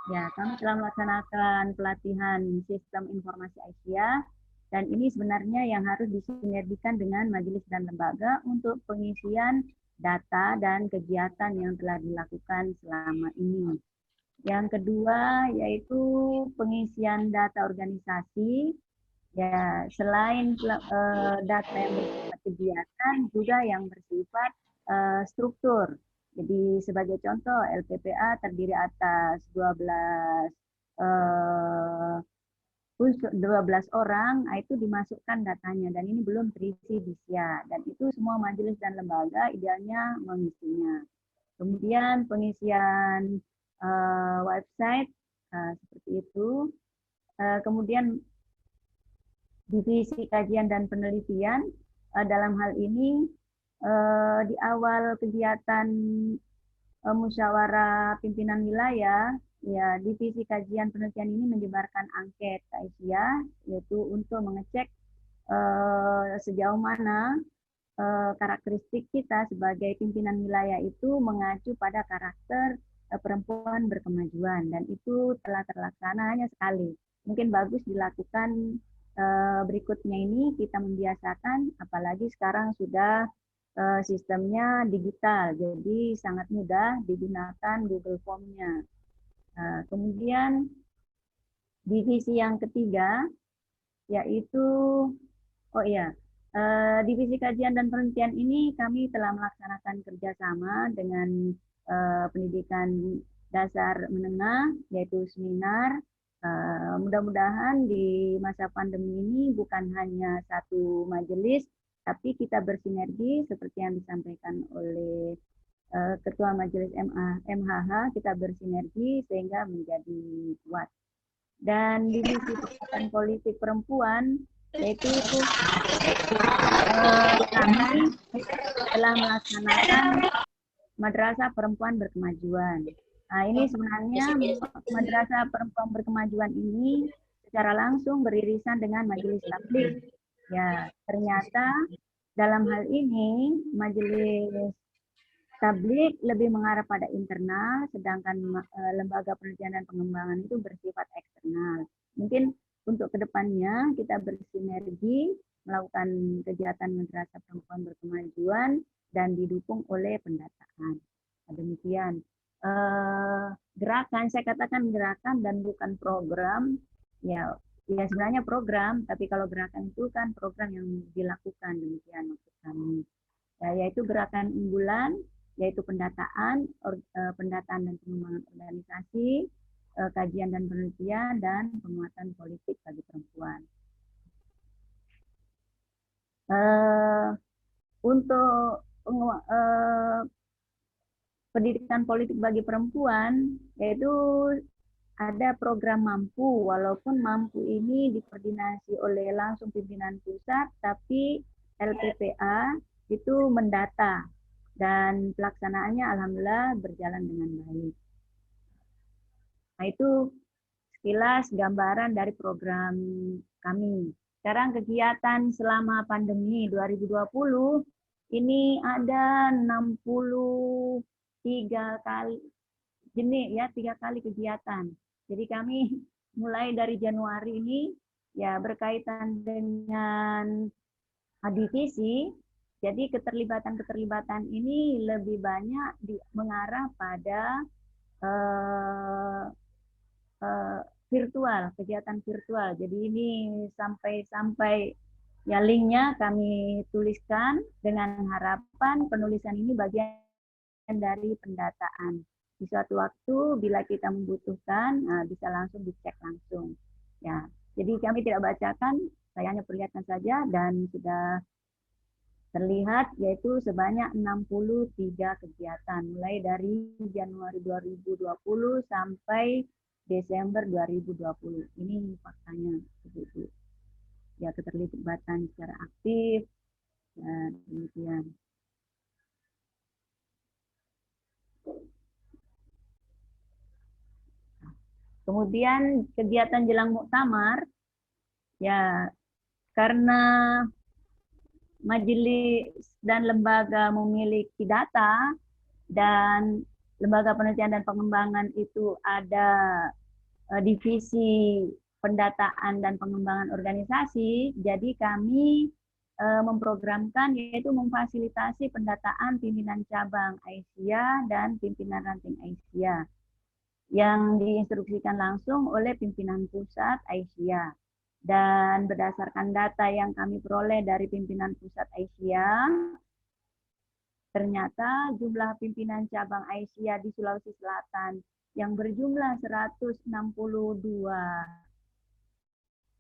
B: Ya, kami telah melaksanakan pelatihan sistem informasi Asia, dan ini sebenarnya yang harus disinergikan dengan majelis dan lembaga untuk pengisian data dan kegiatan yang telah dilakukan selama ini. Yang kedua yaitu pengisian data organisasi. Ya, selain data yang bersifat kegiatan, juga yang bersifat struktur. Jadi sebagai contoh, LPPA terdiri atas 12 orang, itu dimasukkan datanya, dan ini belum terisi di SIA, dan itu semua majelis dan lembaga idealnya mengisinya. Kemudian pengisian website seperti itu. Kemudian divisi kajian dan penelitian, dalam hal ini di awal kegiatan musyawarah pimpinan wilayah, ya divisi kajian penelitian ini menyebarkan angket ke Asia, yaitu untuk mengecek sejauh mana karakteristik kita sebagai pimpinan wilayah itu mengacu pada karakter perempuan berkemajuan, dan itu telah terlaksana hanya sekali. Mungkin bagus dilakukan berikutnya ini, kita membiasakan, apalagi sekarang sudah sistemnya digital, jadi sangat mudah digunakan Google Form-nya. Kemudian divisi yang ketiga yaitu Divisi Kajian dan Penelitian ini kami telah melaksanakan kerjasama dengan pendidikan dasar menengah, yaitu seminar. Mudah-mudahan di masa pandemi ini bukan hanya satu majelis, tapi kita bersinergi seperti yang disampaikan oleh Ketua Majelis MHH, kita bersinergi sehingga menjadi kuat. Dan divisi Pendidikan Politik Perempuan, yaitu kami telah melaksanakan Madrasah Perempuan Berkemajuan. Nah, ini sebenarnya Madrasah Perempuan Berkemajuan ini secara langsung beririsan dengan Majelis Tabligh. Ya, ternyata dalam hal ini Majelis Tabligh lebih mengarah pada internal, sedangkan lembaga penelitian dan pengembangan itu bersifat eksternal. Mungkin untuk kedepannya kita bersinergi melakukan kegiatan Madrasah Perempuan Berkemajuan dan didukung oleh pendataan. Demikian. Gerakan, saya katakan gerakan dan bukan program. Ya sebenarnya program, tapi kalau gerakan itu kan program yang dilakukan, demikian maksud kami. Yaitu gerakan unggulan, yaitu pendataan dan pengembangan organisasi, kajian dan penelitian, dan penguatan politik bagi perempuan. Untuk pendidikan politik bagi perempuan, yaitu ada program Mampu, walaupun Mampu ini dikoordinasi oleh langsung pimpinan pusat, tapi LPPA itu mendata, dan pelaksanaannya alhamdulillah berjalan dengan baik. Nah, itu sekilas gambaran dari program kami. Sekarang kegiatan selama pandemi 2020 ini ada 63 kali jenis, ya, 3 kali kegiatan. Jadi kami mulai dari Januari ini ya berkaitan dengan divisi. Jadi keterlibatan ini lebih banyak mengarah pada virtual, kegiatan virtual. Jadi ini sampai ya linknya kami tuliskan dengan harapan penulisan ini bagian dari pendataan. Di suatu waktu bila kita membutuhkan bisa langsung dicek langsung. Ya, jadi kami tidak bacakan, saya hanya perlihatkan saja dan sudah terlihat yaitu sebanyak 63 kegiatan mulai dari Januari 2020 sampai Desember 2020. Ini faktanya begitu. Ya, keterlibatan secara aktif dan demikian. Kemudian kegiatan jelang muktamar, ya karena majelis dan lembaga memiliki data dan lembaga penelitian dan pengembangan itu ada divisi pendataan dan pengembangan organisasi, jadi kami memprogramkan yaitu memfasilitasi pendataan pimpinan cabang Aisyah dan pimpinan ranting Aisyah yang diinstruksikan langsung oleh pimpinan pusat Aisyah. Dan berdasarkan data yang kami peroleh dari pimpinan pusat Aisyah, ternyata jumlah pimpinan cabang Aisyah di Sulawesi Selatan yang berjumlah 162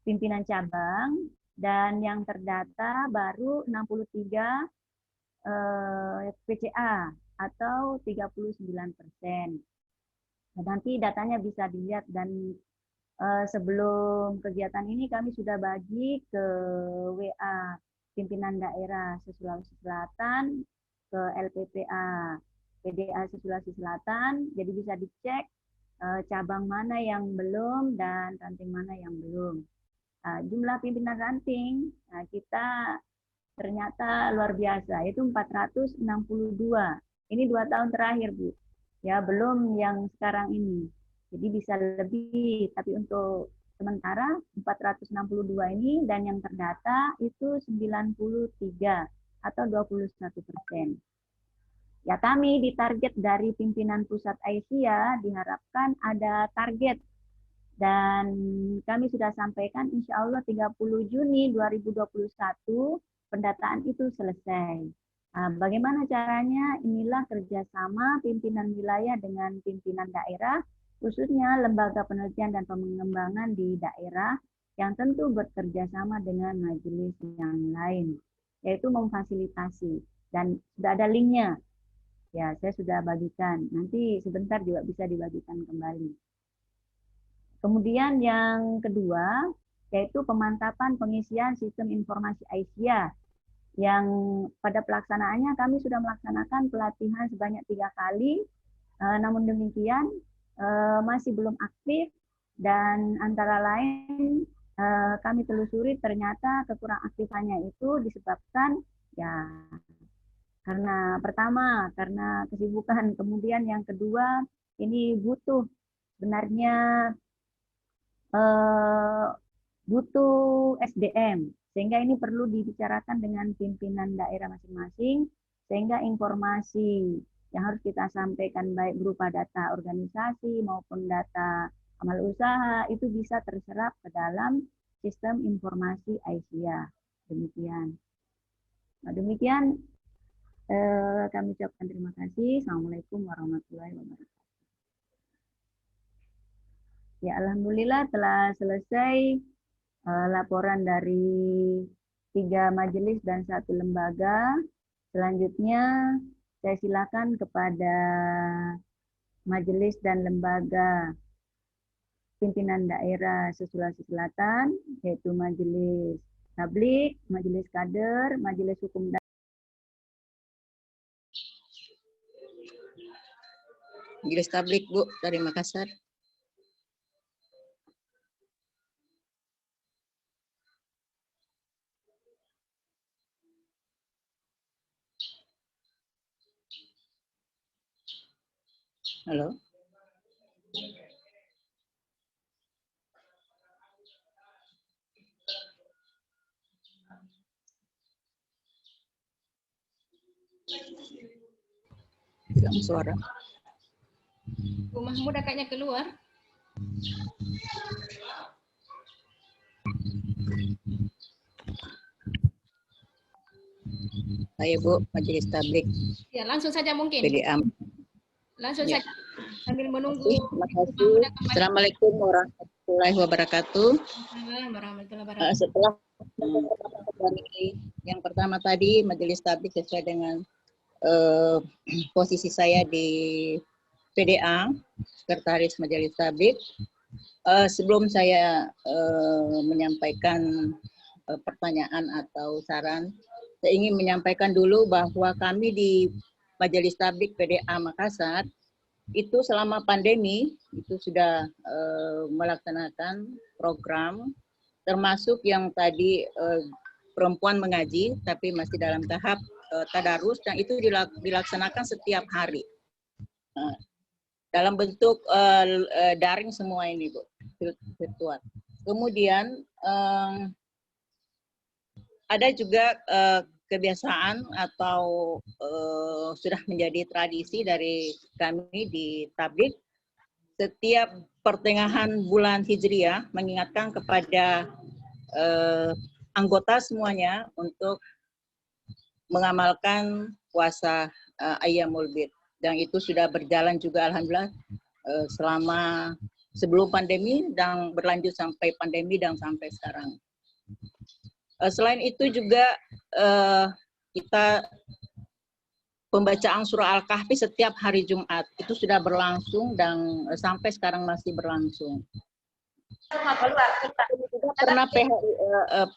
B: pimpinan cabang dan yang terdata baru 63 PCA atau 39%. Nah, nanti datanya bisa dilihat dan sebelum kegiatan ini kami sudah bagi ke WA pimpinan daerah Sulawesi Selatan, ke LPPA PDA Sulawesi Selatan, jadi bisa dicek cabang mana yang belum dan ranting mana yang belum. Jumlah pimpinan ranting kita ternyata luar biasa, itu 462. Ini 2 tahun terakhir, Bu. Ya, belum yang sekarang ini. Jadi bisa lebih, tapi untuk sementara 462 ini dan yang terdata itu 93 atau 21%. Ya, kami ditarget dari pimpinan pusat Aisyah diharapkan ada target dan kami sudah sampaikan insya Allah 30 Juni 2021 pendataan itu selesai. Bagaimana caranya? Inilah kerjasama pimpinan wilayah dengan pimpinan daerah, khususnya lembaga penelitian dan pengembangan di daerah yang tentu bekerja sama dengan majelis yang lain, yaitu memfasilitasi. Dan sudah ada linknya. Ya, saya sudah bagikan. Nanti sebentar juga bisa dibagikan kembali. Kemudian yang kedua, yaitu pemantapan pengisian sistem informasi Aisyah, yang pada pelaksanaannya kami sudah melaksanakan pelatihan sebanyak 3 kali, namun demikian masih belum aktif, dan antara lain kami telusuri ternyata kekurang aktifannya itu disebabkan ya karena pertama karena kesibukan, kemudian yang kedua ini butuh sebenarnya butuh SDM, sehingga ini perlu dibicarakan dengan pimpinan daerah masing-masing, sehingga informasi yang harus kita sampaikan baik berupa data organisasi maupun data amal usaha itu bisa terserap ke dalam sistem informasi Aisyah. Demikian. Nah, demikian kami ucapkan terima kasih. Assalamualaikum warahmatullahi wabarakatuh. Ya, alhamdulillah telah selesai laporan dari 3 majelis dan 1 lembaga. Selanjutnya saya silakan kepada majelis dan lembaga pimpinan daerah Sulawesi Selatan, yaitu Majelis Tablik, Majelis Kader, Majelis Hukum dan
C: Majelis Tablik, Bu, dari Makassar. Halo. Hilang suara.
E: Bu Mahmud kayaknya keluar.
C: Saya Bu, Majelis Tablik.
E: Ya, langsung saja mungkin.
C: PDA.
E: Langsung
C: Ya.
E: saja sambil menunggu.
C: Terima kasih. Assalamualaikum warahmatullahi wabarakatuh. Setelah yang pertama tadi Majelis Tablik sesuai dengan posisi saya di PDA, Sekretaris Majelis Tablik. Sebelum saya menyampaikan pertanyaan atau saran, saya ingin menyampaikan dulu bahwa kami di Majelis Tablik PDA Makassar itu selama pandemi itu sudah melaksanakan program, termasuk yang tadi perempuan mengaji tapi masih dalam tahap tadarus, dan itu dilaksanakan setiap hari dalam bentuk daring semua ini, Bu, virtual. Kemudian ada juga kebiasaan atau sudah menjadi tradisi dari kami di Tablik, setiap pertengahan bulan Hijriah mengingatkan kepada anggota semuanya untuk mengamalkan puasa Ayyamul Bid, dan itu sudah berjalan juga alhamdulillah selama sebelum pandemi dan berlanjut sampai pandemi dan sampai sekarang. Selain itu juga kita pembacaan surah Al-Kahfi setiap hari Jumat itu sudah berlangsung dan sampai sekarang masih berlangsung. Pernah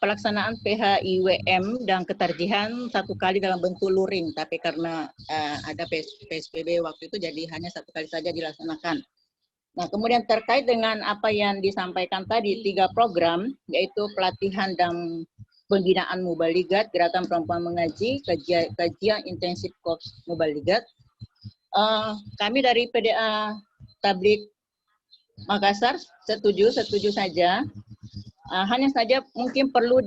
C: pelaksanaan PHIWM dan ketarjihan 1 kali dalam bentuk luring, tapi karena ada PSBB waktu itu jadi hanya 1 kali saja dilaksanakan. Nah, kemudian terkait dengan apa yang disampaikan tadi, 3 program, yaitu pelatihan dan pembinaan mubaligat, gerakan perempuan mengaji, kajian intensif korps mubaligat. Kami dari PDA Tablik Makassar setuju saja. Hanya saja mungkin perlu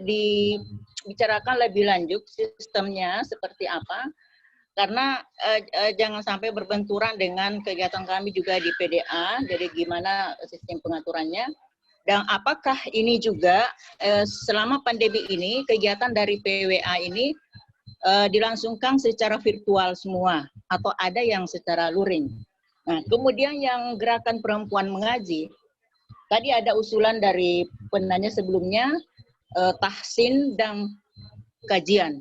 C: dibicarakan lebih lanjut sistemnya seperti apa, karena jangan sampai berbenturan dengan kegiatan kami juga di PDA. Jadi gimana sistem pengaturannya? Dan apakah ini juga selama pandemi ini kegiatan dari PWA ini dilangsungkan secara virtual semua atau ada yang secara luring. Nah, kemudian yang gerakan perempuan mengaji, tadi ada usulan dari penanya sebelumnya, tahsin dan kajian.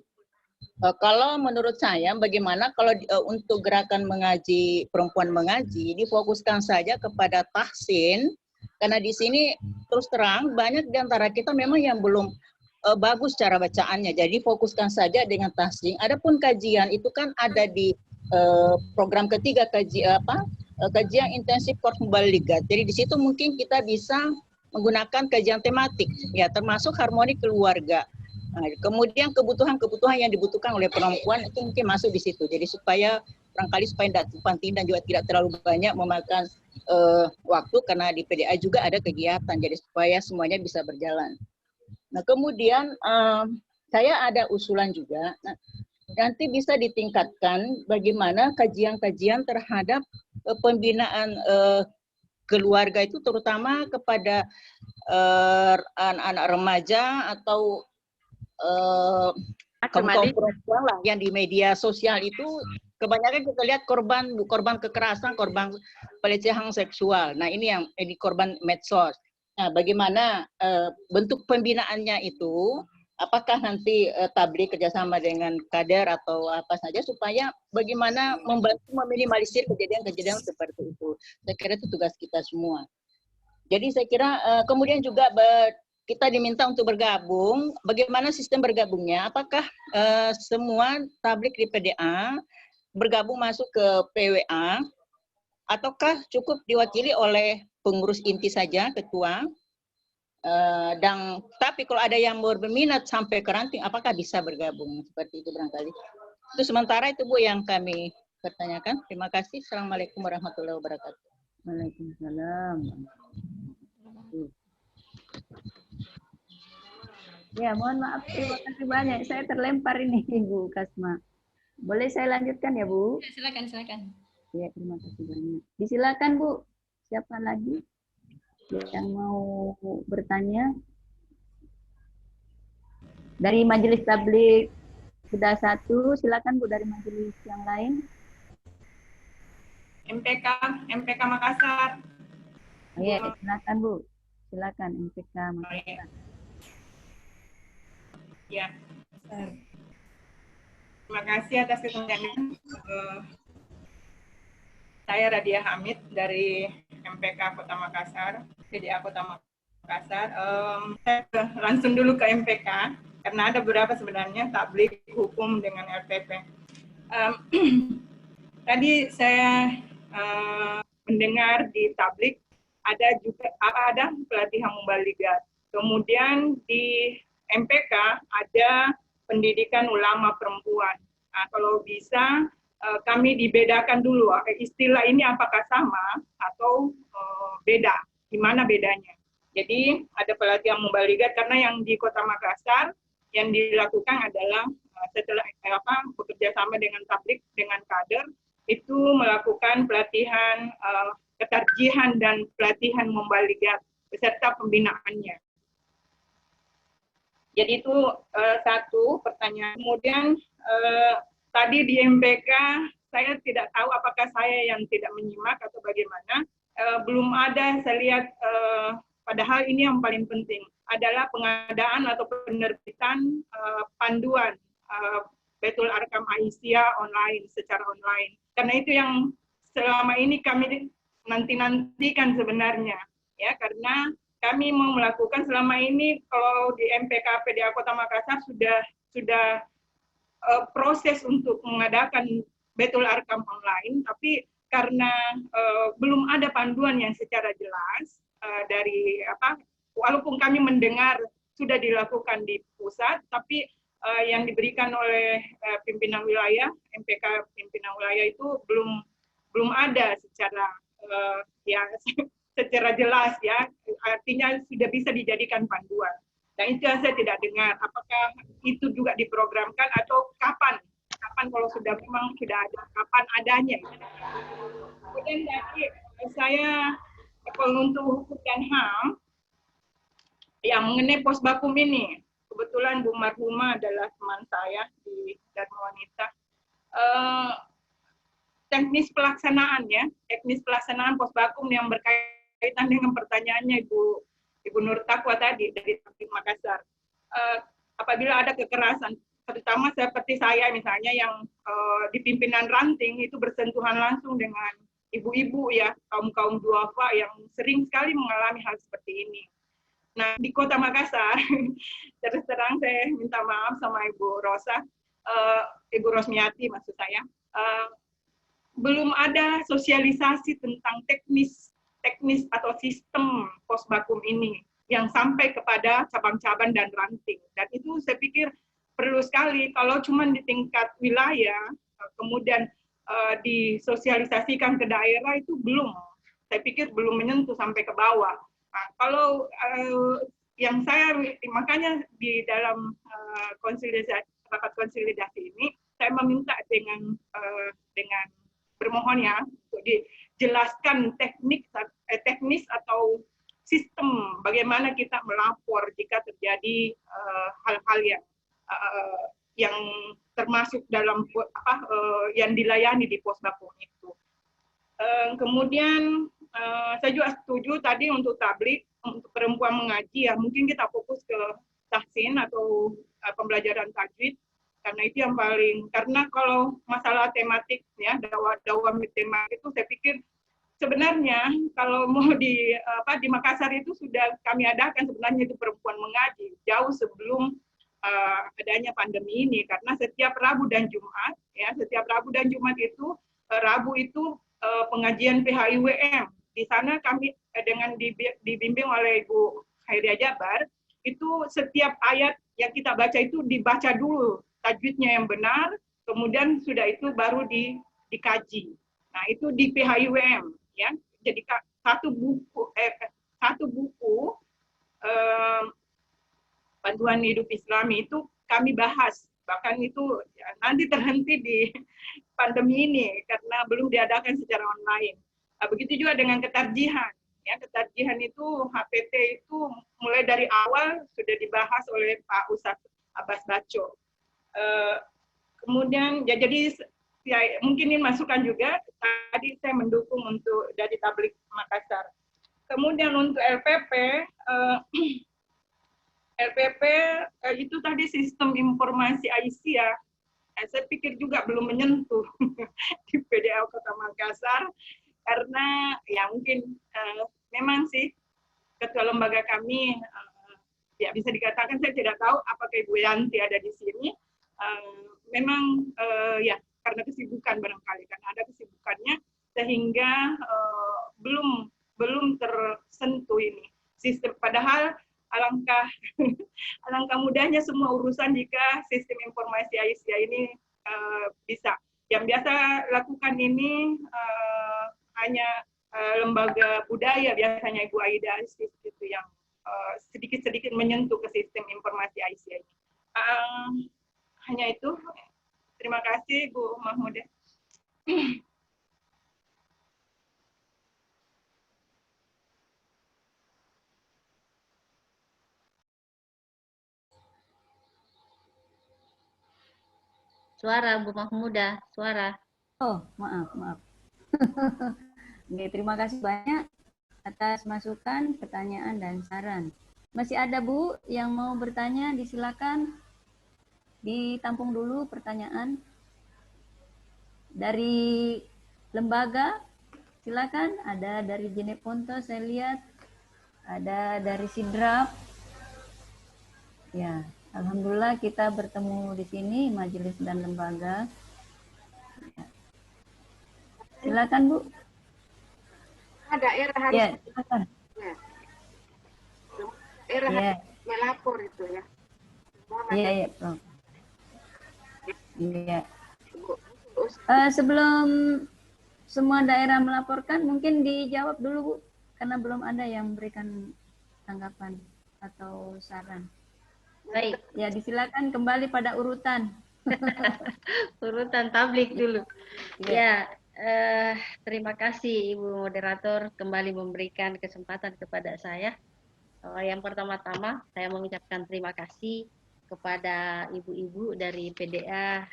C: Kalau menurut saya, bagaimana kalau untuk gerakan mengaji, perempuan mengaji, difokuskan saja kepada tahsin, karena di sini terus terang banyak di antara kita memang yang belum bagus cara bacaannya, jadi fokuskan saja dengan tahsin. Adapun kajian itu kan ada di program ketiga kajian intensif Korps Mubaligat. Jadi di situ mungkin kita bisa menggunakan kajian tematik, ya termasuk harmoni keluarga. Nah, kemudian kebutuhan-kebutuhan yang dibutuhkan oleh perempuan itu mungkin masuk di situ. Jadi supaya barangkali supaya tidak tumpang tindih dan juga tidak terlalu banyak memakan waktu, karena di PDA juga ada kegiatan. Jadi supaya semuanya bisa berjalan. Nah, kemudian saya ada usulan juga. Nah, nanti bisa ditingkatkan bagaimana kajian-kajian terhadap pembinaan keluarga itu, terutama kepada anak-anak remaja atau kaum perempuan lah yang di media sosial itu kebanyakan kita lihat korban kekerasan, korban pelecehan seksual. Nah, ini yang di korban medsos. Nah, bagaimana bentuk pembinaannya itu? Apakah nanti tabligh kerjasama dengan kader atau apa saja supaya bagaimana membantu meminimalisir kejadian-kejadian seperti itu? Saya kira itu tugas kita semua. Jadi saya kira kemudian juga kita diminta untuk bergabung. Bagaimana sistem bergabungnya? Apakah semua tabligh di PDA bergabung masuk ke PWA? Ataukah cukup diwakili oleh pengurus inti saja, ketua? Dan tapi kalau ada yang berminat sampai ke ranting, apakah bisa bergabung? Seperti itu barangkali. Itu sementara itu Bu yang kami pertanyakan. Terima kasih. Assalamualaikum warahmatullahi wabarakatuh.
B: Waalaikumsalam. Ya, mohon maaf, terima kasih banyak. Saya terlempar ini, Bu Kasma. Boleh saya lanjutkan ya, Bu?
H: Ya, silakan, silakan.
B: Ya, terima kasih banyak. Disilakan, Bu. Siapa lagi yang mau bertanya? Dari Majelis Tabligh sudah satu, silakan Bu dari majelis yang lain.
I: MPK Makassar.
B: Ya, silakan Bu. Silakan MPK Makassar.
I: Ya. Terima kasih atas kesempatannya. Saya Radia Hamid dari MPK Kota Makassar, PDA Kota Makassar. Saya langsung dulu ke MPK karena ada beberapa sebenarnya tabligh hukum dengan LPP. Tadi saya mendengar di tabligh ada juga pelatihan mubaligat. Kemudian di MPK ada pendidikan ulama perempuan. Nah, kalau bisa kami dibedakan dulu istilah ini apakah sama atau beda, gimana bedanya. Jadi ada pelatihan mubaligat karena yang di Kota Makassar yang dilakukan adalah setelah bekerja sama dengan tabligh dengan kader itu melakukan pelatihan ketarjihan dan pelatihan mubaligat beserta pembinaannya. Jadi itu satu pertanyaan. Kemudian tadi di MPK saya tidak tahu apakah saya yang tidak menyimak atau bagaimana. Belum ada saya lihat, padahal ini yang paling penting adalah pengadaan atau penerbitan panduan Baitul Arkam Aisyah online, secara online. Karena itu yang selama ini kami nanti-nantikan sebenarnya, ya, karena kami mau melakukan selama ini kalau di MPK PDA Kota Makassar sudah proses untuk mengadakan Baitul Arkam online, tapi karena belum ada panduan yang secara jelas dari walaupun kami mendengar sudah dilakukan di pusat, tapi yang diberikan oleh pimpinan wilayah, MPK pimpinan wilayah itu belum ada secara secara jelas, ya, artinya sudah bisa dijadikan panduan. Dan itu yang saya tidak dengar. Apakah itu juga diprogramkan atau kapan kalau sudah memang sudah ada, kapan adanya? Kemudian dari saya, kalau untuk hukum dan HAM, yang mengenai Posbakum ini, kebetulan Bu Marhuma adalah teman saya di Dharma Wanita. Teknis pelaksanaan Posbakum yang berkaitan dengan pertanyaannya Ibu Nur Taqwa tadi dari Makassar. Apabila ada kekerasan, terutama seperti saya misalnya yang di pimpinan ranting itu bersentuhan langsung dengan ibu-ibu ya, kaum duafa yang sering sekali mengalami hal seperti ini. Nah, di Kota Makassar, terus terang saya minta maaf sama Ibu Rosa, Ibu Rosmiati maksud saya, belum ada sosialisasi tentang teknis atau sistem Posbakum ini yang sampai kepada cabang-cabang dan ranting. Dan itu saya pikir perlu sekali kalau cuma di tingkat wilayah, kemudian disosialisasikan ke daerah itu belum. Saya pikir belum menyentuh sampai ke bawah. Nah, kalau yang saya makanya di dalam rapat konsolidasi ini saya meminta dengan bermohon ya untuk dijelaskan teknis atau sistem bagaimana kita melapor jika terjadi hal-hal yang termasuk dalam yang dilayani di Posbakum itu. Kemudian saya juga setuju tadi untuk tablik, untuk perempuan mengaji ya, mungkin kita fokus ke tahsin atau pembelajaran tajwid, karena itu yang paling, karena kalau masalah tematik ya, dakwah tematik itu saya pikir sebenarnya kalau mau di Makassar itu sudah kami adakan sebenarnya itu perempuan mengaji jauh sebelum adanya pandemi ini, karena setiap Rabu dan Jumat ya, setiap Rabu dan Jumat itu Rabu itu pengajian PHIWM. Di sana kami dengan dibimbing oleh Ibu Khairia Jabar, itu setiap ayat yang kita baca itu dibaca dulu tajwidnya yang benar, kemudian sudah itu baru dikaji. Nah, itu di PHIWM ya. Jadi satu buku Panduan Hidup Islami itu kami bahas, bahkan itu ya, nanti terhenti di pandemi ini karena belum diadakan secara online. Nah, begitu juga dengan ketarjihan. Ya, ketarjihan itu HPT itu mulai dari awal sudah dibahas oleh Pak Ustadz Abbas Baco. Kemudian ya, jadi ya, mungkin ini masukan juga. Tadi saya mendukung untuk dari Tablik Makassar. Kemudian untuk LPP itu tadi sistem informasi Aisyah. Saya pikir juga belum menyentuh di PDL Kota Makassar karena ya mungkin memang sih ketua lembaga kami ya bisa dikatakan saya tidak tahu apakah Ibu Yanti ada di sini. Memang ya karena kesibukan barangkali, karena ada kesibukannya sehingga belum tersentuh ini sistem. Padahal alangkah mudahnya semua urusan jika sistem informasi Aisyah ini bisa. Yang biasa lakukan ini hanya lembaga budaya, biasanya Ibu Aida itu yang sedikit-sedikit menyentuh ke sistem informasi Aisyah ini. Hanya itu. Terima kasih Bu Mahmudah.
D: Suara Bu Mahmudah, suara.
B: Oh, maaf. Oke, terima kasih banyak atas masukan, pertanyaan, dan saran. Masih ada Bu yang mau bertanya, disilakan. Ditampung dulu pertanyaan. Dari lembaga, silakan. Ada dari Jeneponto, saya lihat. Ada dari Sidrap. Ya, alhamdulillah kita bertemu di sini, majelis dan lembaga. Silakan Bu.
A: Daerah harus
B: Ya, silakan.
A: Daerah
B: Ya.
A: harus melapor itu ya.
B: Iya, Prof. Iya. Sebelum semua daerah melaporkan, mungkin dijawab dulu Bu, karena belum ada yang memberikan tanggapan atau saran.
D: Baik.
B: Ya, disilakan kembali pada urutan.
D: Urutan tablik dulu.
B: Ya.
D: Terima kasih Ibu Moderator kembali memberikan kesempatan kepada saya. Yang pertama-tama saya mengucapkan terima kasih kepada ibu-ibu dari PDA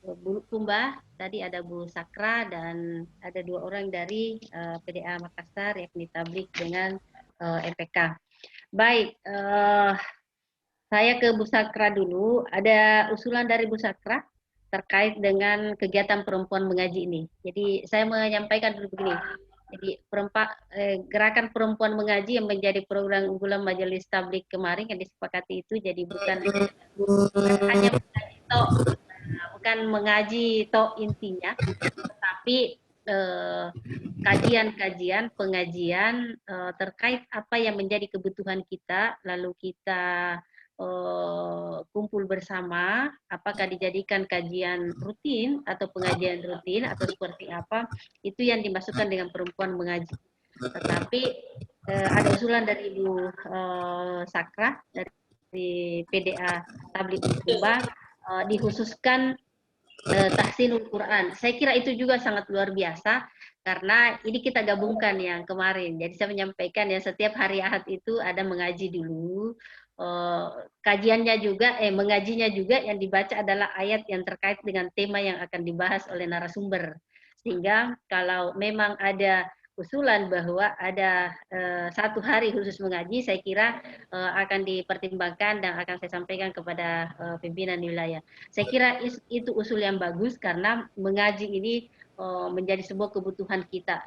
D: Bulukumba. Tadi ada Bu Sakra dan ada 2 orang dari PDA Makassar, yakni Tablik dengan MPK. Baik, saya ke Bu Sakra dulu. Ada usulan dari Bu Sakra terkait dengan kegiatan perempuan mengaji ini. Jadi saya menyampaikan dulu begini. Jadi gerakan perempuan mengaji yang menjadi program unggulan Majelis Tablik kemarin yang disepakati itu jadi bukan hanya mengaji tok, bukan mengaji tok intinya, tetapi kajian-kajian, pengajian terkait apa yang menjadi kebutuhan kita, lalu kita kumpul bersama, apakah dijadikan kajian rutin atau pengajian rutin atau seperti apa, itu yang dimasukkan dengan perempuan mengaji. Tetapi ada usulan dari Ibu Sakra dari PDA Tablik Bulukumba dikhususkan tahsinul Quran. Saya kira itu juga sangat luar biasa karena ini kita gabungkan yang kemarin. Jadi saya menyampaikan ya setiap hari Ahad itu ada mengaji dulu. Kajiannya juga, mengajinya juga yang dibaca adalah ayat yang terkait dengan tema yang akan dibahas oleh narasumber. Sehingga kalau memang ada usulan bahwa ada 1 hari khusus mengaji, saya kira akan dipertimbangkan dan akan saya sampaikan kepada pimpinan wilayah. Saya kira itu usul yang bagus karena mengaji ini menjadi sebuah kebutuhan kita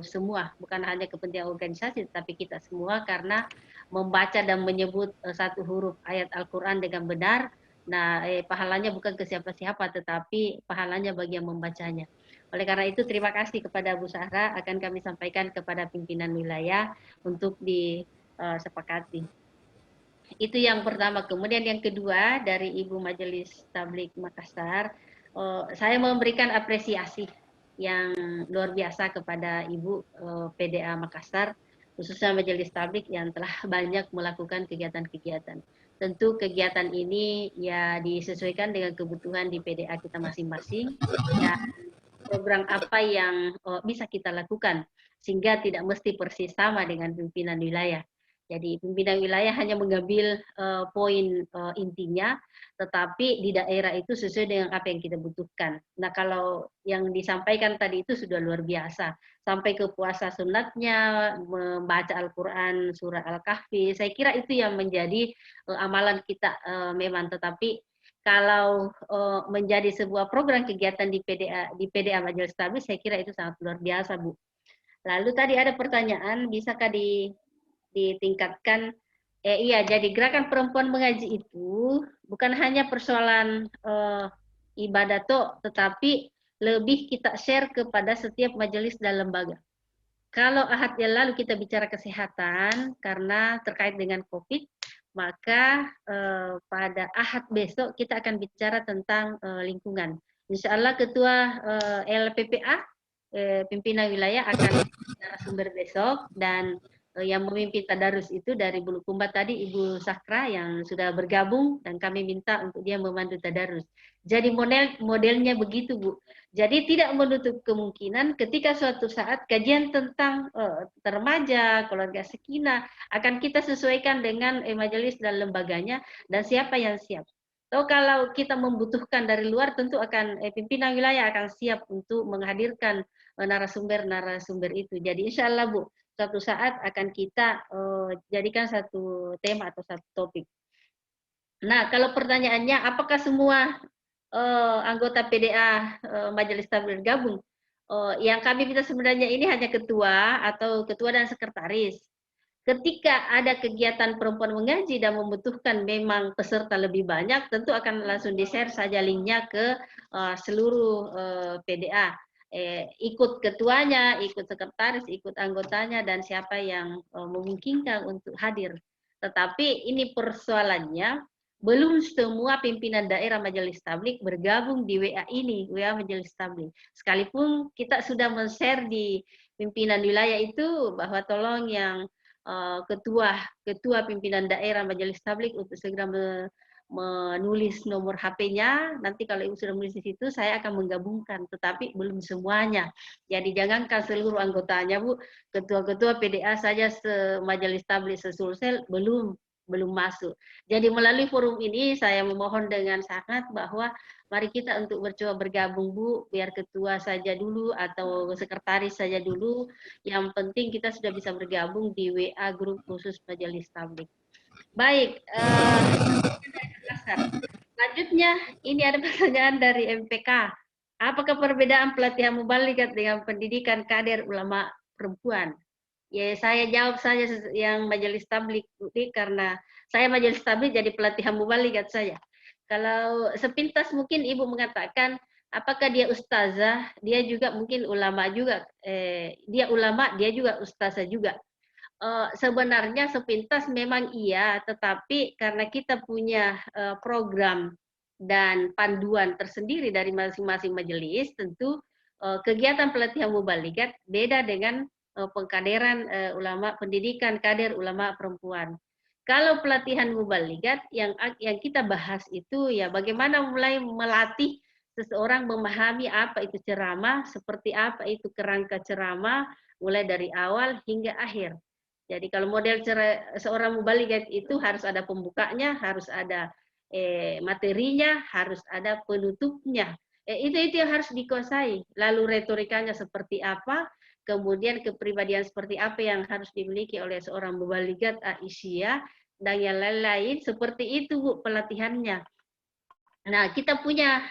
D: semua, bukan hanya kepentingan organisasi, tetapi kita semua karena membaca dan menyebut 1 huruf ayat Al-Quran dengan benar, nah pahalanya bukan ke siapa-siapa, tetapi pahalanya bagi yang membacanya. Oleh karena itu, terima kasih kepada Bu Sahra, akan kami sampaikan kepada pimpinan wilayah untuk disepakati. Itu yang pertama. Kemudian yang kedua, dari Ibu Majelis Tablik Makassar, saya memberikan apresiasi yang luar biasa kepada Ibu PDA Makassar, khususnya Majelis Tablik yang telah banyak melakukan kegiatan-kegiatan. Tentu kegiatan ini ya disesuaikan dengan kebutuhan di PDA kita masing-masing, dan program apa yang bisa kita lakukan, sehingga tidak mesti persis sama dengan pimpinan wilayah. Jadi pimpinan wilayah hanya mengambil poin intinya, tetapi di daerah itu sesuai dengan apa yang kita butuhkan. Nah kalau yang disampaikan tadi itu sudah luar biasa, sampai ke puasa sunatnya, membaca Al-Quran, surah Al-Kahfi, saya kira itu yang menjadi amalan kita memang. Tetapi kalau menjadi sebuah program kegiatan di PDA Majelis Tablik, saya kira itu sangat luar biasa, Bu. Lalu tadi ada pertanyaan, bisakah ditingkatkan? Iya, jadi gerakan perempuan mengaji itu bukan hanya persoalan ibadah toh, tetapi lebih kita share kepada setiap majelis dan lembaga. Kalau Ahad yang lalu kita bicara kesehatan karena terkait dengan COVID, maka pada Ahad besok kita akan bicara tentang lingkungan. Insya Allah Ketua LPPA, pimpinan wilayah akan narasumber besok, dan yang memimpin tadarus itu dari Bulukumba tadi Ibu Sakra yang sudah bergabung, dan kami minta untuk dia memandu tadarus. Jadi modelnya begitu, Bu. Jadi tidak menutup kemungkinan ketika suatu saat kajian tentang remaja, keluarga sakinah akan kita sesuaikan dengan majelis dan lembaganya dan siapa yang siap. So, kalau kita membutuhkan dari luar, tentu akan pimpinan wilayah akan siap untuk menghadirkan narasumber-narasumber itu. Jadi insya Allah, Bu, suatu saat akan kita jadikan satu tema atau satu topik. Nah, kalau pertanyaannya apakah semua anggota PDA Majelis Tablik bergabung? Yang kami minta sebenarnya ini hanya ketua atau ketua dan sekretaris. Ketika ada kegiatan perempuan mengaji dan membutuhkan memang peserta lebih banyak, tentu akan langsung di-share saja linknya ke seluruh PDA. Ikut ketuanya, ikut sekretaris, ikut anggotanya, dan siapa yang memungkinkan untuk hadir. Tetapi ini persoalannya, belum semua pimpinan daerah Majelis Tablik bergabung di WA ini, WA Majelis Tablik. Sekalipun kita sudah men-share di pimpinan wilayah itu bahwa tolong yang ketua pimpinan daerah Majelis Tablik untuk segera menulis nomor HP-nya. Nanti kalau Ibu sudah menulis di situ, saya akan menggabungkan, tetapi belum semuanya. Jadi jangankan seluruh anggotanya, Bu, ketua-ketua PDA saja Majelis Tabligh se-Sulsel belum masuk. Jadi melalui forum ini saya memohon dengan sangat bahwa mari kita untuk bercoba bergabung, Bu, biar ketua saja dulu atau sekretaris saja dulu. Yang penting kita sudah bisa bergabung di WA grup khusus Majelis Tabligh. Baik, selanjutnya ini ada pertanyaan dari MPK. Apakah perbedaan pelatihan mubaligat dengan pendidikan kader ulama perempuan? Ya, saya jawab saja yang Majelis Tabligh karena saya Majelis Tabligh jadi pelatihan mubaligat saya. Kalau sepintas mungkin Ibu mengatakan apakah dia ustazah, dia juga mungkin ulama juga. Dia ulama, dia juga ustazah juga. Sebenarnya sepintas memang iya, tetapi karena kita punya program dan panduan tersendiri dari masing-masing majelis, tentu kegiatan pelatihan mubaligat beda dengan pengkaderan ulama, pendidikan kader ulama perempuan. Kalau pelatihan mubaligat yang kita bahas itu ya bagaimana mulai melatih seseorang memahami apa itu ceramah, seperti apa itu kerangka ceramah, mulai dari awal hingga akhir. Jadi kalau model seorang mubaligat itu harus ada pembukanya, harus ada materinya, harus ada penutupnya. Itu yang harus dikuasai. Lalu retorikanya seperti apa, kemudian kepribadian seperti apa yang harus dimiliki oleh seorang mubaligat Aisyah, dan yang lain-lain seperti itu, Bu, pelatihannya. Nah, kita punya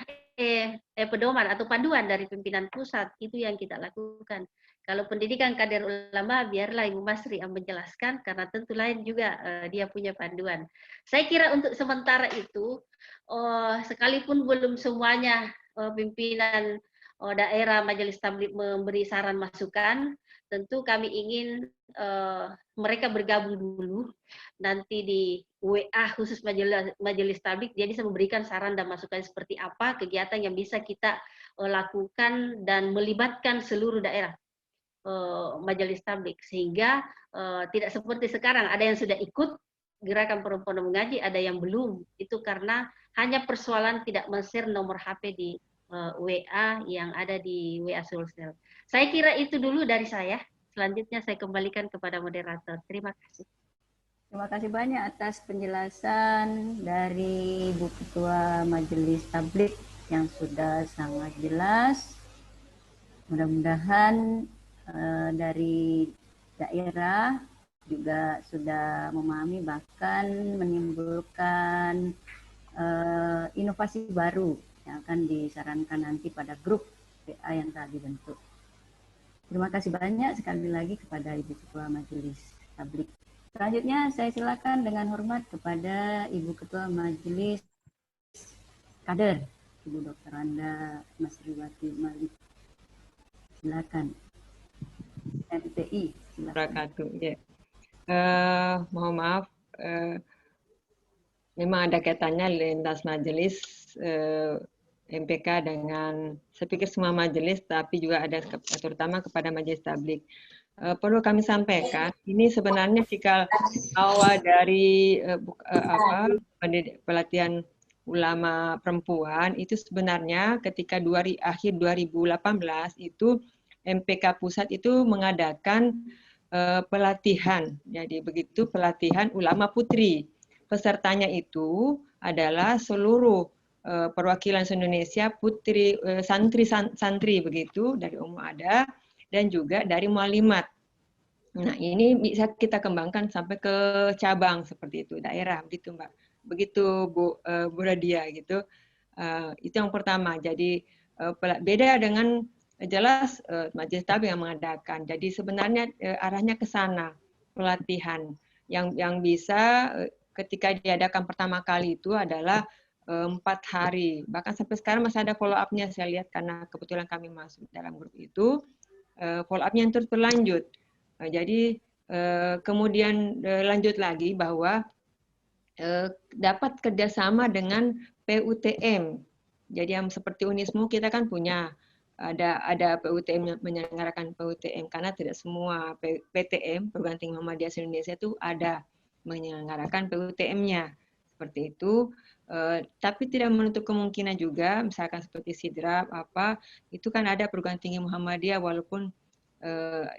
D: pedoman atau panduan dari pimpinan pusat, itu yang kita lakukan. Kalau pendidikan kader ulama, biarlah Ibu Masri yang menjelaskan, karena tentu lain juga dia punya panduan. Saya kira untuk sementara itu, sekalipun belum semuanya pimpinan daerah Majelis Tabligh memberi saran masukan, tentu kami ingin mereka bergabung dulu, nanti di WA khusus Majelis Tabligh, dia bisa memberikan saran dan masukan seperti apa kegiatan yang bisa kita lakukan dan melibatkan seluruh daerah Majelis Tabligh, sehingga tidak seperti sekarang ada yang sudah ikut gerakan perempuan mengaji, ada yang belum. Itu karena hanya persoalan tidak men-share nomor HP di WA yang ada di WA Sulsel. Saya kira itu dulu dari saya. Selanjutnya saya kembalikan kepada moderator. Terima kasih.
B: Terima kasih banyak atas penjelasan dari Ibu Ketua Majelis Tabligh yang sudah sangat jelas. Mudah-mudahan dari daerah juga sudah memahami, bahkan menimbulkan inovasi baru yang akan disarankan nanti pada grup PA yang telah dibentuk. Terima kasih banyak sekali lagi kepada Ibu Ketua Majelis Tabligh. Selanjutnya saya silakan dengan hormat kepada Ibu Ketua Majelis Kader, Ibu Dr. Anda Masriwati Malik. Silakan. MTI. Silakan.
G: Ya. Mohon maaf, memang ada kaitannya lintas majelis MPK dengan, saya pikir semua majelis, tapi juga ada terutama kepada Majelis Tabligh. Perlu kami sampaikan, ini sebenarnya jika awal dari pelatihan ulama perempuan itu sebenarnya ketika akhir 2018 itu MPK Pusat itu mengadakan pelatihan. Jadi begitu pelatihan ulama putri. Pesertanya itu adalah seluruh perwakilan Indonesia putri, santri begitu dari umum ada dan juga dari mualimat. Nah, ini bisa kita kembangkan sampai ke cabang seperti itu, daerah begitu, Mbak. Begitu Bu Radia gitu. Itu yang pertama. Jadi beda dengan jelas Majelis Tabligh yang mengadakan. Jadi sebenarnya arahnya ke sana pelatihan yang bisa ketika diadakan pertama kali itu adalah 4 hari. Bahkan sampai sekarang masih ada follow up-nya saya lihat karena kebetulan kami masuk dalam grup itu. Follow up-nya terus berlanjut. Jadi kemudian lanjut lagi bahwa dapat kerjasama dengan PUTM. Jadi yang seperti Unismu kita kan punya ada PUTM yang menyelenggarakan PUTM karena tidak semua PTM perguruan tinggi Muhammadiyah Indonesia itu ada menyelenggarakan PUTM-nya. seperti itu. Tapi tidak menutup kemungkinan juga, misalkan seperti sidrap itu kan ada perguruan tinggi Muhammadiyah walaupun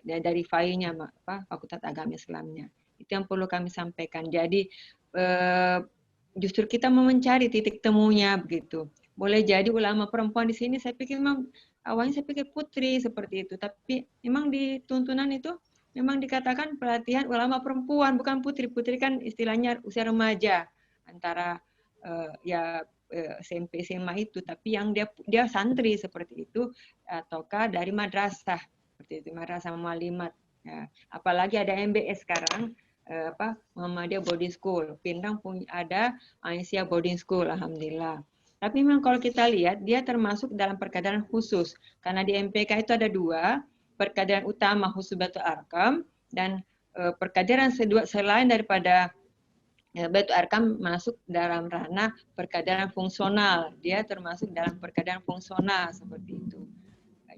G: dari FAI-nya Fakultas Agama Islamnya. Itu yang perlu kami sampaikan. Jadi justru kita mau mencari titik temunya begitu. Boleh jadi ulama perempuan di sini saya pikir memang awalnya saya pikir putri seperti itu, tapi memang di tuntunan itu memang dikatakan pelatihan ulama perempuan, bukan putri. Putri kan istilahnya usia remaja antara SMP SMA itu, tapi yang dia santri seperti itu ataukah dari madrasah seperti itu, madrasah mualimat. Ya. Apalagi ada MBS sekarang Muhammadiyah Boarding School, Pindang punya ada Aisyah Boarding School, alhamdulillah. Tapi memang kalau kita lihat dia termasuk dalam perkaderan khusus karena di MPK itu ada 2, perkaderan utama khusus Baitul Arkam dan perkaderan selain daripada Baitul Arkam masuk dalam ranah perkaderan fungsional. Dia termasuk dalam perkaderan fungsional seperti itu.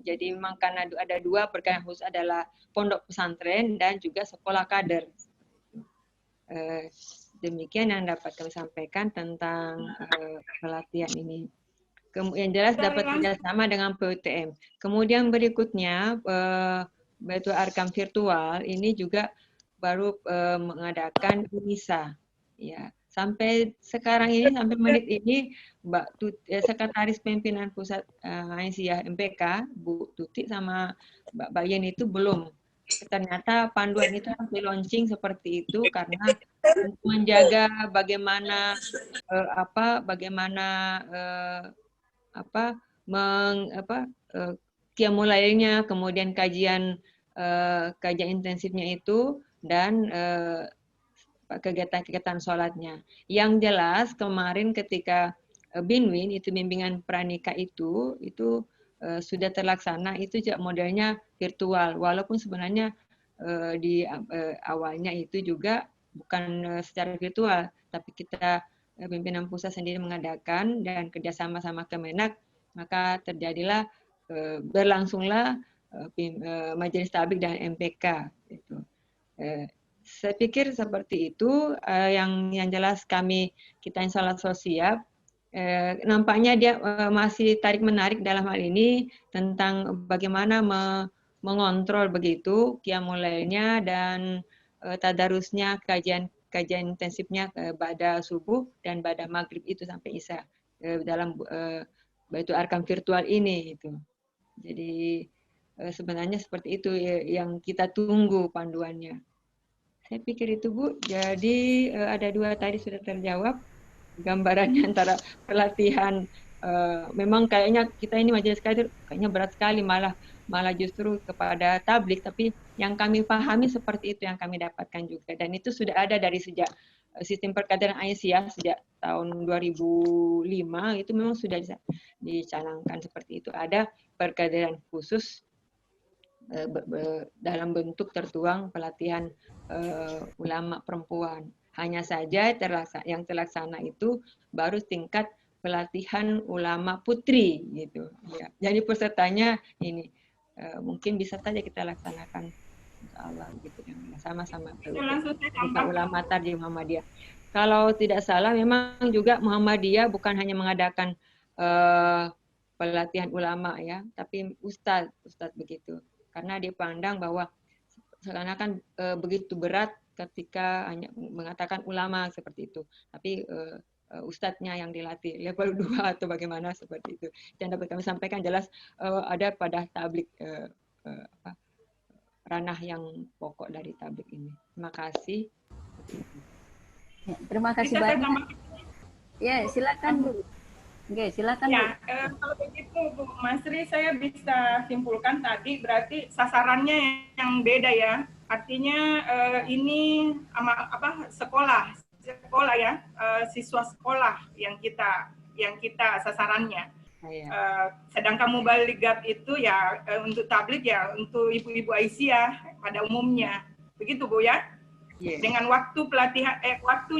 G: Jadi memang karena ada 2 perkaderan khusus adalah pondok pesantren dan juga sekolah kader. Demikian yang dapat kami sampaikan tentang pelatihan ini. Yang jelas dapat kerjasama dengan PUTM. Kemudian berikutnya Baitul Arkam virtual ini juga baru mengadakan UNISA. Ya, sampai sekarang ini, sampai menit ini, Sekretaris Pimpinan Pusat Aisyah MPK, Bu Tuti sama Mbak Bayen itu belum. Ternyata panduan itu harus di launching seperti itu karena menjaga bagaimana qiyamul lailnya, kemudian kajian intensifnya itu dan kegiatan-kegiatan sholatnya. Yang jelas kemarin ketika Binwin itu bimbingan pranikah itu sudah terlaksana, itu modelnya virtual walaupun sebenarnya di awalnya itu juga bukan secara virtual, tapi kita pimpinan pusat sendiri mengadakan dan kerjasama sama Kemenak, maka terjadilah berlangsunglah majelis tabligh dan MPK itu. Saya pikir seperti itu. Yang jelas kita insya Allah siap. Nampaknya dia masih tarik-menarik dalam hal ini tentang bagaimana mengontrol begitu qiyamul lailnya dan tadarusnya, kajian intensifnya pada subuh dan pada maghrib itu sampai isya dalam Baitul Arkam virtual ini itu. Jadi sebenarnya seperti itu yang kita tunggu panduannya. Saya pikir itu Bu. Jadi ada 2 tadi sudah terjawab gambarannya antara pelatihan. Memang kayaknya kita ini majelis kader kayaknya berat sekali malah justru kepada tabligh, tapi yang kami pahami seperti itu yang kami dapatkan juga, dan itu sudah ada dari sejak sistem perkaderan Aisyah sejak tahun 2005 itu memang sudah dicanangkan seperti itu. Ada perkaderan khusus dalam bentuk tertuang pelatihan ulama perempuan. Hanya saja yang terlaksana itu baru tingkat pelatihan ulama putri gitu. Ya. Jadi pesertanya ini mungkin bisa saja kita laksanakan insyaallah gitu ya, sama-sama ulama Tarjih Muhammadiyah. Kalau tidak salah memang juga Muhammadiyah bukan hanya mengadakan pelatihan ulama ya, tapi ustadz begitu. Karena dia pandang bahwa seakan-akan begitu berat ketika hanya mengatakan ulama seperti itu. Tapi ustadznya yang dilatih level 2 atau bagaimana seperti itu. Yang dapat kami sampaikan jelas ada pada tabligh ranah yang pokok dari tabligh ini. Terima kasih.
B: Ya, terima kasih banyak. Ya, silakan Bu. Oke, silakan Bu.
I: Ya, kalau begitu Bu Masri, saya bisa simpulkan tadi berarti sasarannya yang beda ya. Artinya ini sekolah ya, siswa sekolah yang kita sasarannya. Sedangkan mubaligat itu ya untuk tabligh ya untuk ibu-ibu Aisyah pada umumnya. Begitu Bu ya? Yeah. Dengan waktu pelatihan waktu